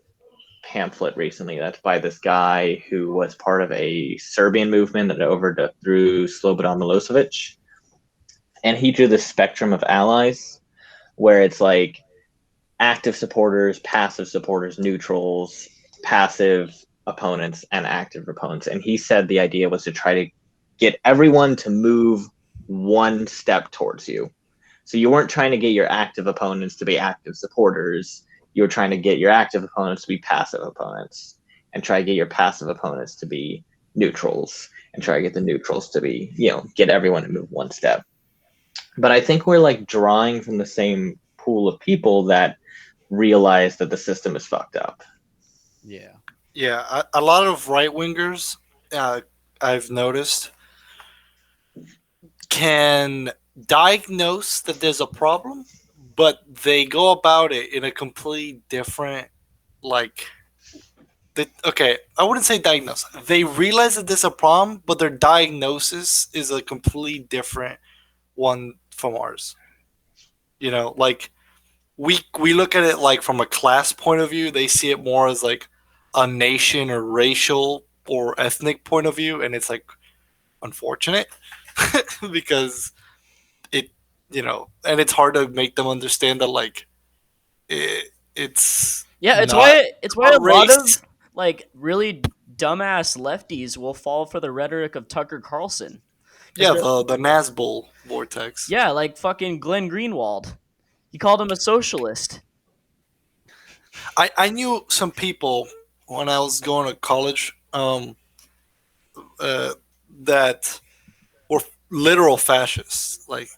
pamphlet recently that's by this guy who was part of a Serbian movement that overthrew Slobodan Milosevic, and he drew the spectrum of allies, where it's like active supporters, passive supporters, neutrals, passive opponents, and active opponents. And he said the idea was to try to get everyone to move one step towards you. So you weren't trying to get your active opponents to be active supporters. You were trying to get your active opponents to be passive opponents, and try to get your passive opponents to be neutrals, and try to get the neutrals to be, get everyone to move one step. But I think we're like drawing from the same pool of people that realize that the system is fucked up. Yeah, a lot of right wingers, I've noticed, can diagnose that there's a problem, but they go about it in a completely different, okay, I wouldn't say diagnose. They realize that there's a problem, but their diagnosis is a completely different one from ours. Like we look at it like from a class point of view. They see it more as like a nation or racial or ethnic point of view, and it's like unfortunate because it, and it's hard to make them understand that like it's it's not why a lot race. of like really dumbass lefties will fall for the rhetoric of Tucker Carlson. Yeah, the Nazgul vortex. Yeah, like fucking Glenn Greenwald. He called him a socialist. I knew some people when I was going to college that were literal fascists, like,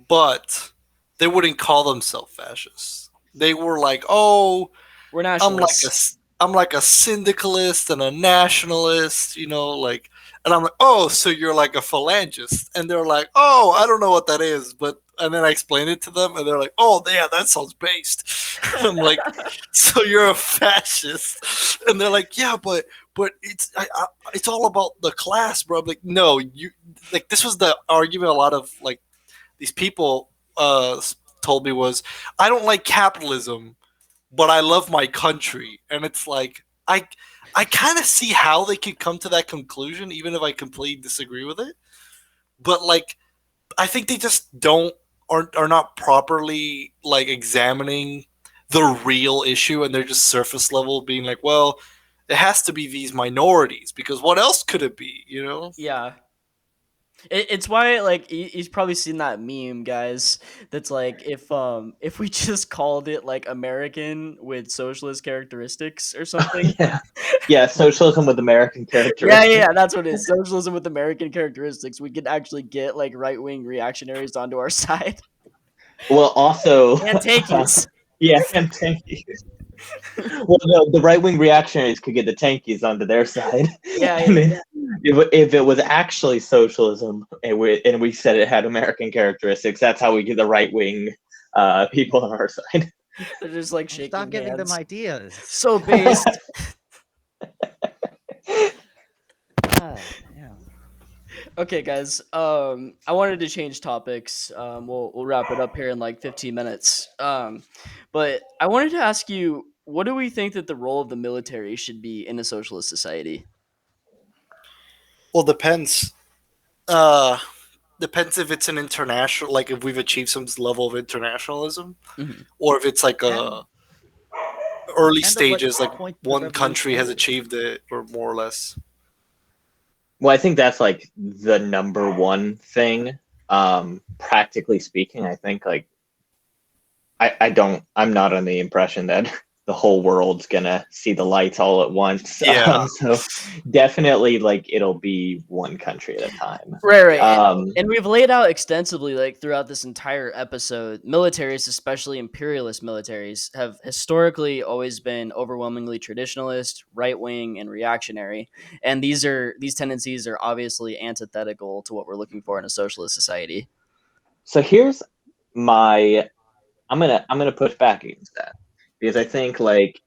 but they wouldn't call themselves fascists. They were like, "Oh, We're nationalists. I'm like a syndicalist and a nationalist," like, and I'm like, "Oh, so you're like a phalangist?" And they're like, "Oh, I don't know what that is," and then I explained it to them, and they're like, "Oh, yeah, that sounds based." I'm like, "So you're a fascist?" And they're like, "Yeah, but it's all about the class, bro." I'm like, no, you like this was the argument a lot of like these people told me was, I don't like capitalism, but I love my country. And it's like I kind of see how they could come to that conclusion, even if I completely disagree with it. But like I think they just are not properly like examining the real issue, and they're just surface level being like, well, it has to be these minorities because what else could it be, Yeah. It's why like he's probably seen that meme, guys. That's like if we just called it like American with socialist characteristics or something. yeah, socialism with American characteristics. Yeah, that's what it is. Socialism with American characteristics. We could actually get like right wing reactionaries onto our side. Well, also And tankies. and tankies. Well, the right wing reactionaries could get the tankies onto their side. Yeah. If it was actually socialism and we said it had American characteristics, that's how we get the right wing people on our side. They're just like shaking Stop giving hands. them ideas. So based. Yeah. Okay, guys. I wanted to change topics. We'll wrap it up here in like 15 minutes. But I wanted to ask you, what do we think that the role of the military should be in a socialist society? Well, depends. Depends if it's an international, like if we've achieved some level of internationalism, or if it's like a early stages, like one country has achieved it, or more or less. Well, I think that's like the number one thing. Practically speaking, I think like I'm not on the impression that the whole world's gonna see the lights all at once. Yeah. So definitely like it'll be one country at a time. Right. And we've laid out extensively, like throughout this entire episode, militaries, especially imperialist militaries, have historically always been overwhelmingly traditionalist, right wing, and reactionary. And these tendencies are obviously antithetical to what we're looking for in a socialist society. So here's I'm gonna push back against that, because I think like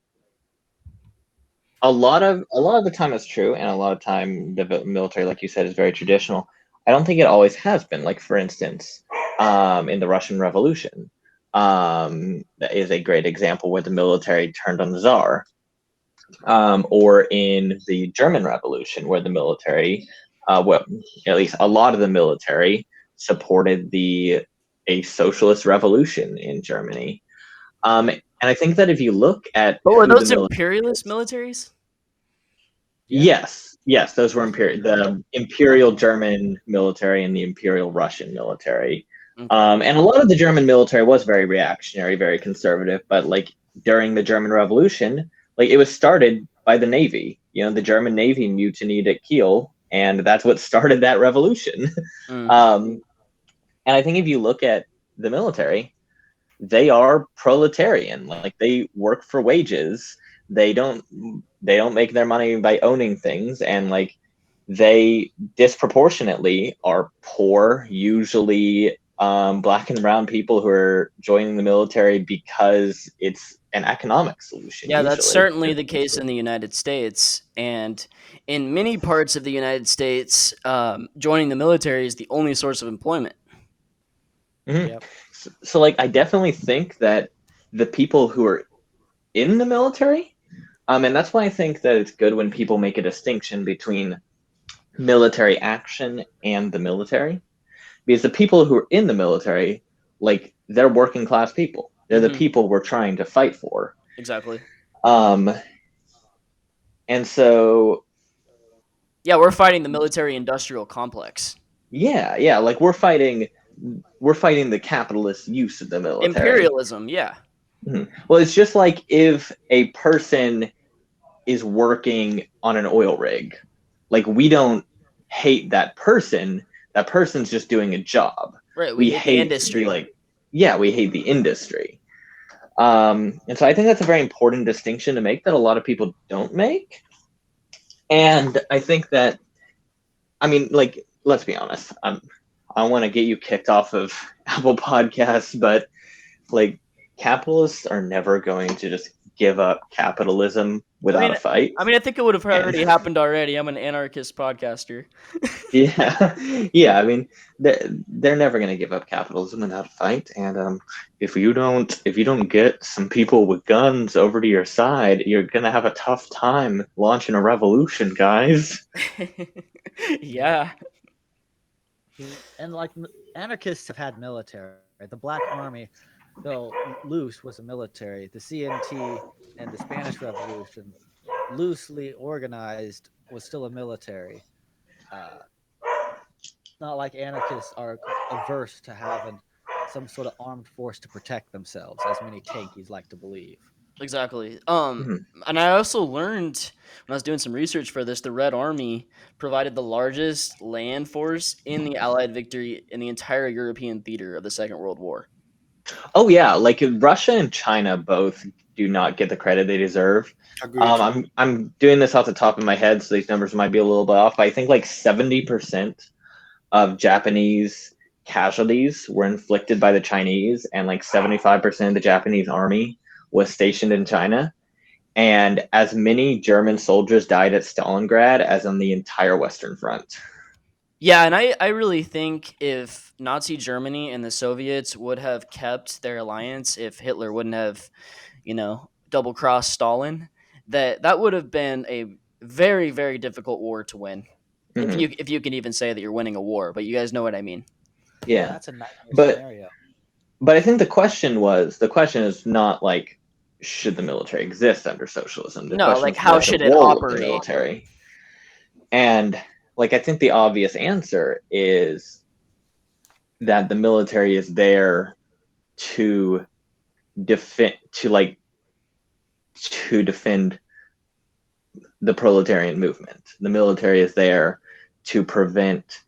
a lot of the time it's true, and a lot of time the military, like you said, is very traditional. I don't think it always has been. Like for instance, in the Russian Revolution, that is a great example where the military turned on the Tsar. Or in the German Revolution, where the military, well, at least a lot of the military supported a socialist revolution in Germany. And I think that if you look at, but were those imperialist militaries? Yes, those were the Imperial German military and the Imperial Russian military. Okay. And a lot of the German military was very reactionary, very conservative. But like during the German Revolution, like it was started by the Navy. The German Navy mutinied at Kiel, and that's what started that revolution. And I think if you look at the military, they are proletarian. Like they work for wages. They don't make their money by owning things, and like they disproportionately are poor, usually black and brown people who are joining the military because it's an economic solution. Yeah, that's certainly the case in the United States. And in many parts of the United States, joining the military is the only source of employment. Mm-hmm. Yep. So like I definitely think that the people who are in the military, and that's why I think that it's good when people make a distinction between military action and the military, because the people who are in the military, like, they're working class people. They're the people we're trying to fight for. Exactly. And so yeah, we're fighting the military industrial complex. Yeah, like we're fighting the capitalist use of the military. Imperialism, yeah. Mm-hmm. Well, it's just like if a person is working on an oil rig, like we don't hate that person. That person's just doing a job. Right. We hate hate the industry. We hate the industry. And so I think that's a very important distinction to make that a lot of people don't make. And I think that, I mean, like, let's be honest. I want to get you kicked off of Apple Podcasts, but like, capitalists are never going to just give up capitalism without a fight. I think it would have already happened already. I'm an anarchist podcaster. Yeah. I mean, they're never going to give up capitalism without a fight. And if you don't get some people with guns over to your side, you're going to have a tough time launching a revolution, guys. Yeah. And like anarchists have had military. The Black Army, though loose, was a military. The CNT and the Spanish Revolution, loosely organized, was still a military. Not like anarchists are averse to having some sort of armed force to protect themselves, as many tankies like to believe. Exactly. And I also learned when I was doing some research for this, the Red Army provided the largest land force in the Allied victory in the entire European theater of the Second World War. Oh yeah, like Russia and China both do not get the credit they deserve. I'm doing this off the top of my head, so these numbers might be a little bit off. But I think like 70% of Japanese casualties were inflicted by the Chinese, and like 75% of the Japanese army was stationed in China. And as many German soldiers died at Stalingrad as on the entire Western Front. Yeah, and I really think if Nazi Germany and the Soviets would have kept their alliance, if Hitler wouldn't have, double-crossed Stalin, that would have been a very, very difficult war to win. Mm-hmm. If you can even say that you're winning a war, but you guys know what I mean. Yeah, that's a nightmare scenario. But I think the question is not like, should the military exist under socialism? The question is, how should it operate? The military. And like, I think the obvious answer is that the military is there to defend the proletarian movement. The military is there to prevent,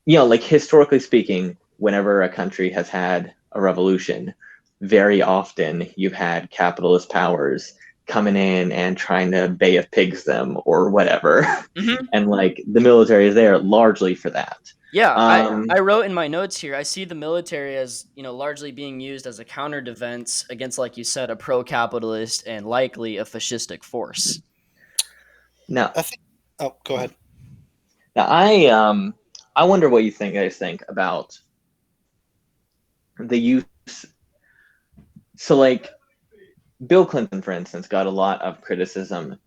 like, historically speaking, whenever a country has had a revolution, very often you've had capitalist powers coming in and trying to Bay of Pigs them or whatever. Mm-hmm. And like, the military is there largely for that. Yeah, I wrote in my notes here, I see the military as, largely being used as a counter defense against, like you said, a pro-capitalist and likely a fascistic force. Now, go ahead. Now, I wonder what you guys think about the use. So, like, Bill Clinton, for instance, got a lot of criticism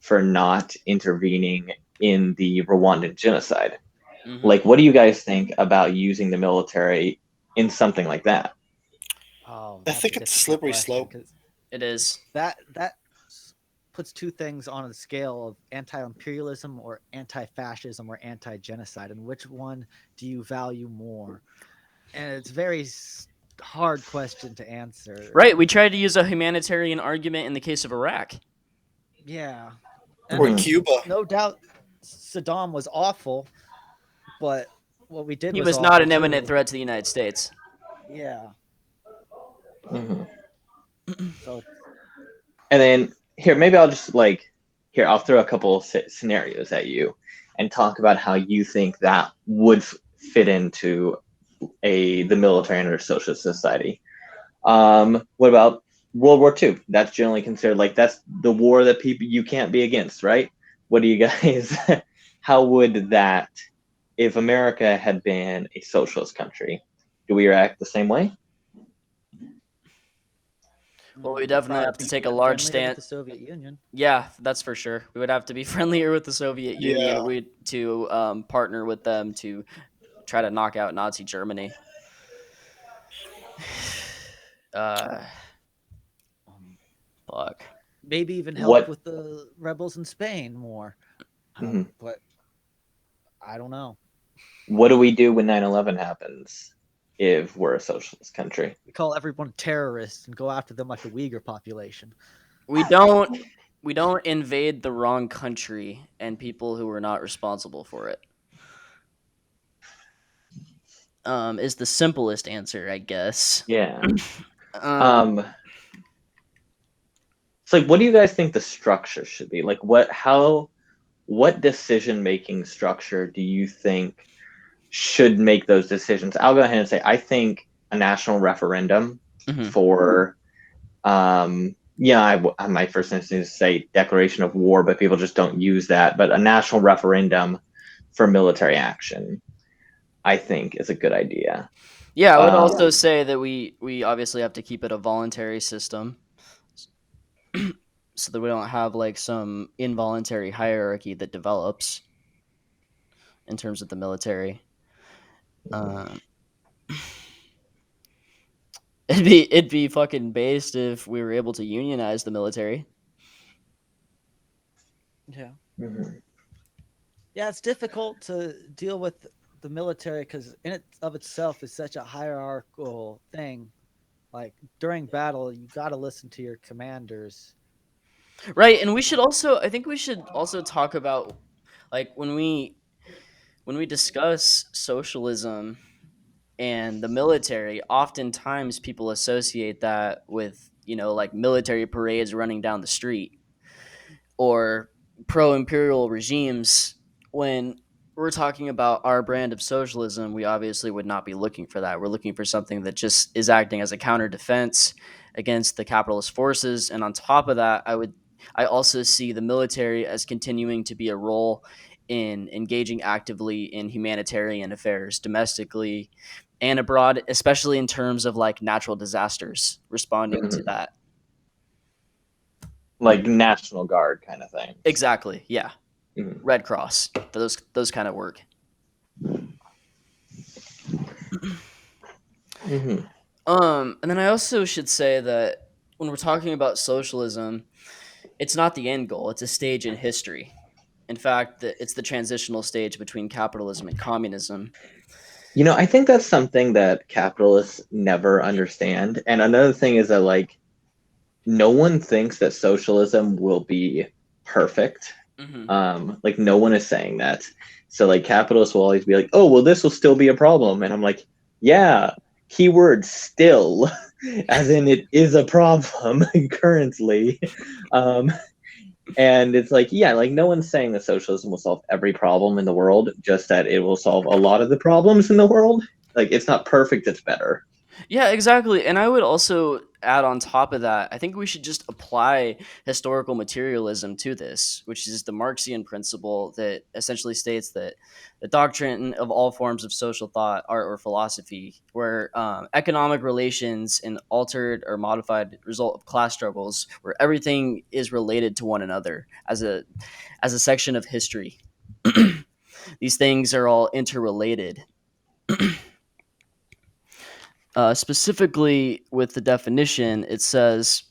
for not intervening in the Rwandan genocide. Mm-hmm. Like, what do you guys think about using the military in something like that? Oh, I think it's a slippery slope. It is. That puts two things on the scale of anti-imperialism or anti-fascism or anti-genocide, and which one do you value more? And it's very hard question to answer. Right, we tried to use a humanitarian argument in the case of Iraq. Yeah. Or Cuba. No doubt Saddam was awful, but what we did he was not an imminent threat to the United States. Yeah. Mm-hmm. So, and then here, maybe I'll just I'll throw a couple scenarios at you and talk about how you think that would fit into the military under a socialist society. What about World War II? That's generally considered that's the war that you can't be against, right? What do you guys? How would that, if America had been a socialist country do we react the same way? Well, we definitely have to take a large stand. The Soviet Union. Yeah, that's for sure. We would have to be friendlier with the Soviet Union. Yeah. We to partner with them to try to knock out Nazi Germany. Fuck. Maybe even help What- with the rebels in Spain more. Mhm. But I don't know. What do we do when 9/11 happens if we're a socialist country? We call everyone terrorists and go after them like the Uyghur population. We don't invade the wrong country and people who are not responsible for it. Is the simplest answer, I guess. Yeah. Um, It's like, what do you guys think the structure should be? Like, what decision-making structure do you think should make those decisions? I'll go ahead and say, I think a national referendum for, my first instinct is to say declaration of war, but people just don't use that. But a national referendum for military action, I think, is a good idea. Yeah, I would also say that we obviously have to keep it a voluntary system, so that we don't have like some involuntary hierarchy that develops in terms of the military. It'd be fucking based if we were able to unionize the military. Yeah. Mm-hmm. Yeah, it's difficult to deal with the military because in it of itself is such a hierarchical thing. Like during battle, you got to listen to your commanders. Right, and I think we should also talk about like when we discuss socialism and the military, oftentimes people associate that with, like military parades running down the street or pro-imperial regimes. When we're talking about our brand of socialism, we obviously would not be looking for that. We're looking for something that just is acting as a counter defense against the capitalist forces. And on top of that, I also see the military as continuing to be a role in engaging actively in humanitarian affairs domestically and abroad, especially in terms of like natural disasters, responding to that. Like National Guard kind of thing. Exactly. Yeah. Mhm. Red Cross. Those kind of work. Mm-hmm. And then I also should say that when we're talking about socialism, it's not the end goal. It's a stage in history. In fact, it's the transitional stage between capitalism and communism. I think that's something that capitalists never understand. And another thing is that, like, no one thinks that socialism will be perfect. Like, no one is saying that. So, like, capitalists will always be like, oh, well, this will still be a problem. And I'm like, yeah, keyword still, as in it is a problem currently. And it's like, yeah, like no one's saying that socialism will solve every problem in the world, just that it will solve a lot of the problems in the world. Like, it's not perfect, it's better. Yeah, exactly. And I would also add on top of that, I think we should just apply historical materialism to this, which is the Marxian principle that essentially states that the doctrine of all forms of social thought, art, or philosophy, where economic relations an altered or modified result of class struggles, where everything is related to one another as a section of history. These things are all interrelated. Specifically with the definition, it says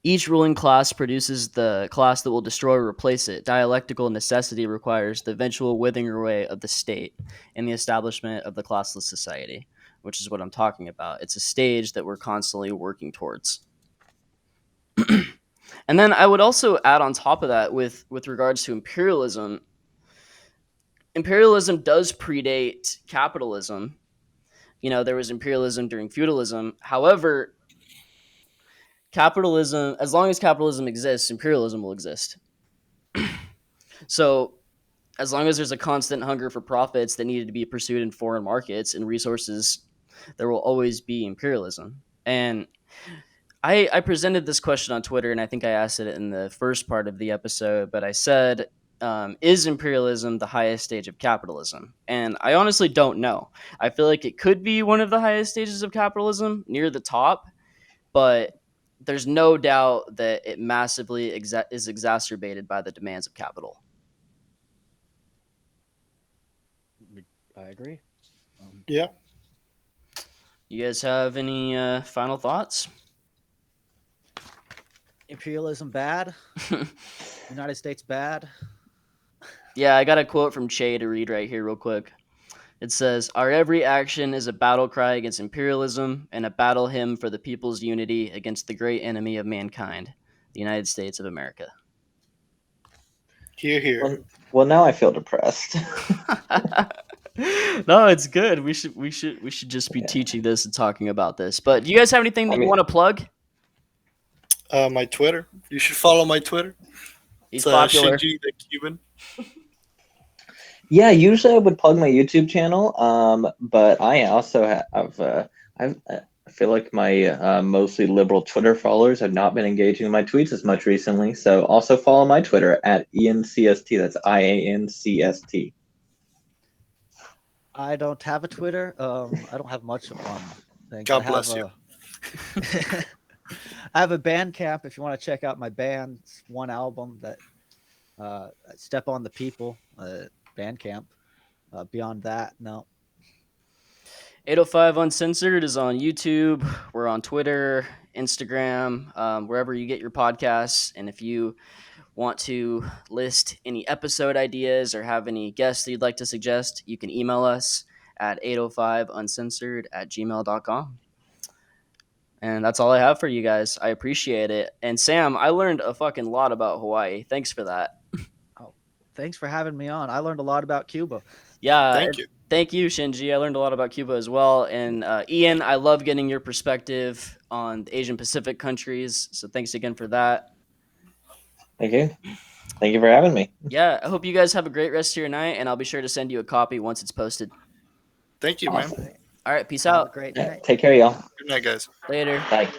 each ruling class produces the class that will destroy or replace it. Dialectical necessity requires the eventual withering away of the state and the establishment of the classless society, which is what I'm talking about. It's a stage that we're constantly working towards. And then I would also add on top of that with regards to imperialism. Imperialism does predate capitalism. There was imperialism during feudalism. However, capitalism, as long as capitalism exists, imperialism will exist. So, as long as there's a constant hunger for profits that needed to be pursued in foreign markets and resources, there will always be imperialism. And I presented this question on Twitter, and I think I asked it in the first part of the episode, but I said, is imperialism the highest stage of capitalism? And I honestly don't know. I feel like it could be one of the highest stages of capitalism, near the top, but there's no doubt that it massively is exacerbated by the demands of capital. I agree. Yeah. You guys have any final thoughts? Imperialism bad. United States bad. Yeah, I got a quote from Che to read right here real quick. It says, "Our every action is a battle cry against imperialism and a battle hymn for the people's unity against the great enemy of mankind, the United States of America." Here, here. Well, now I feel depressed. No, it's good. We should just be teaching this and talking about this. But do you guys have anything that you want to plug? My Twitter. You should follow my Twitter. He's It's popular. Shinji the Cuban. Yeah, usually I would plug my YouTube channel, but I also have I feel like my mostly liberal Twitter followers have not been engaging in my tweets as much recently. So also follow my Twitter at IanCST. That's IANCST. I don't have a Twitter. I don't have much on things. God bless you. I have a Bandcamp if you want to check out my band's one album that Step on the People, Bandcamp. Beyond that, no. 805 Uncensored is on YouTube. We're on Twitter, Instagram, wherever you get your podcasts. And if you want to list any episode ideas or have any guests that you'd like to suggest, you can email us at 805uncensored@gmail.com. And that's all I have for you guys. I appreciate it. And Sam, I learned a fucking lot about Hawaii. Thanks for that. Oh, thanks for having me on. I learned a lot about Cuba. Yeah. Thank you. Thank you, Shinji. I learned a lot about Cuba as well. And Ian, I love getting your perspective on the Asian Pacific countries. So thanks again for that. Thank you. Thank you for having me. Yeah, I hope you guys have a great rest of your night, and I'll be sure to send you a copy once it's posted. Thank you, Awesome. man. All right, peace Have a out. great Yeah, night. take care, y'all. Good night, guys. Later. Bye.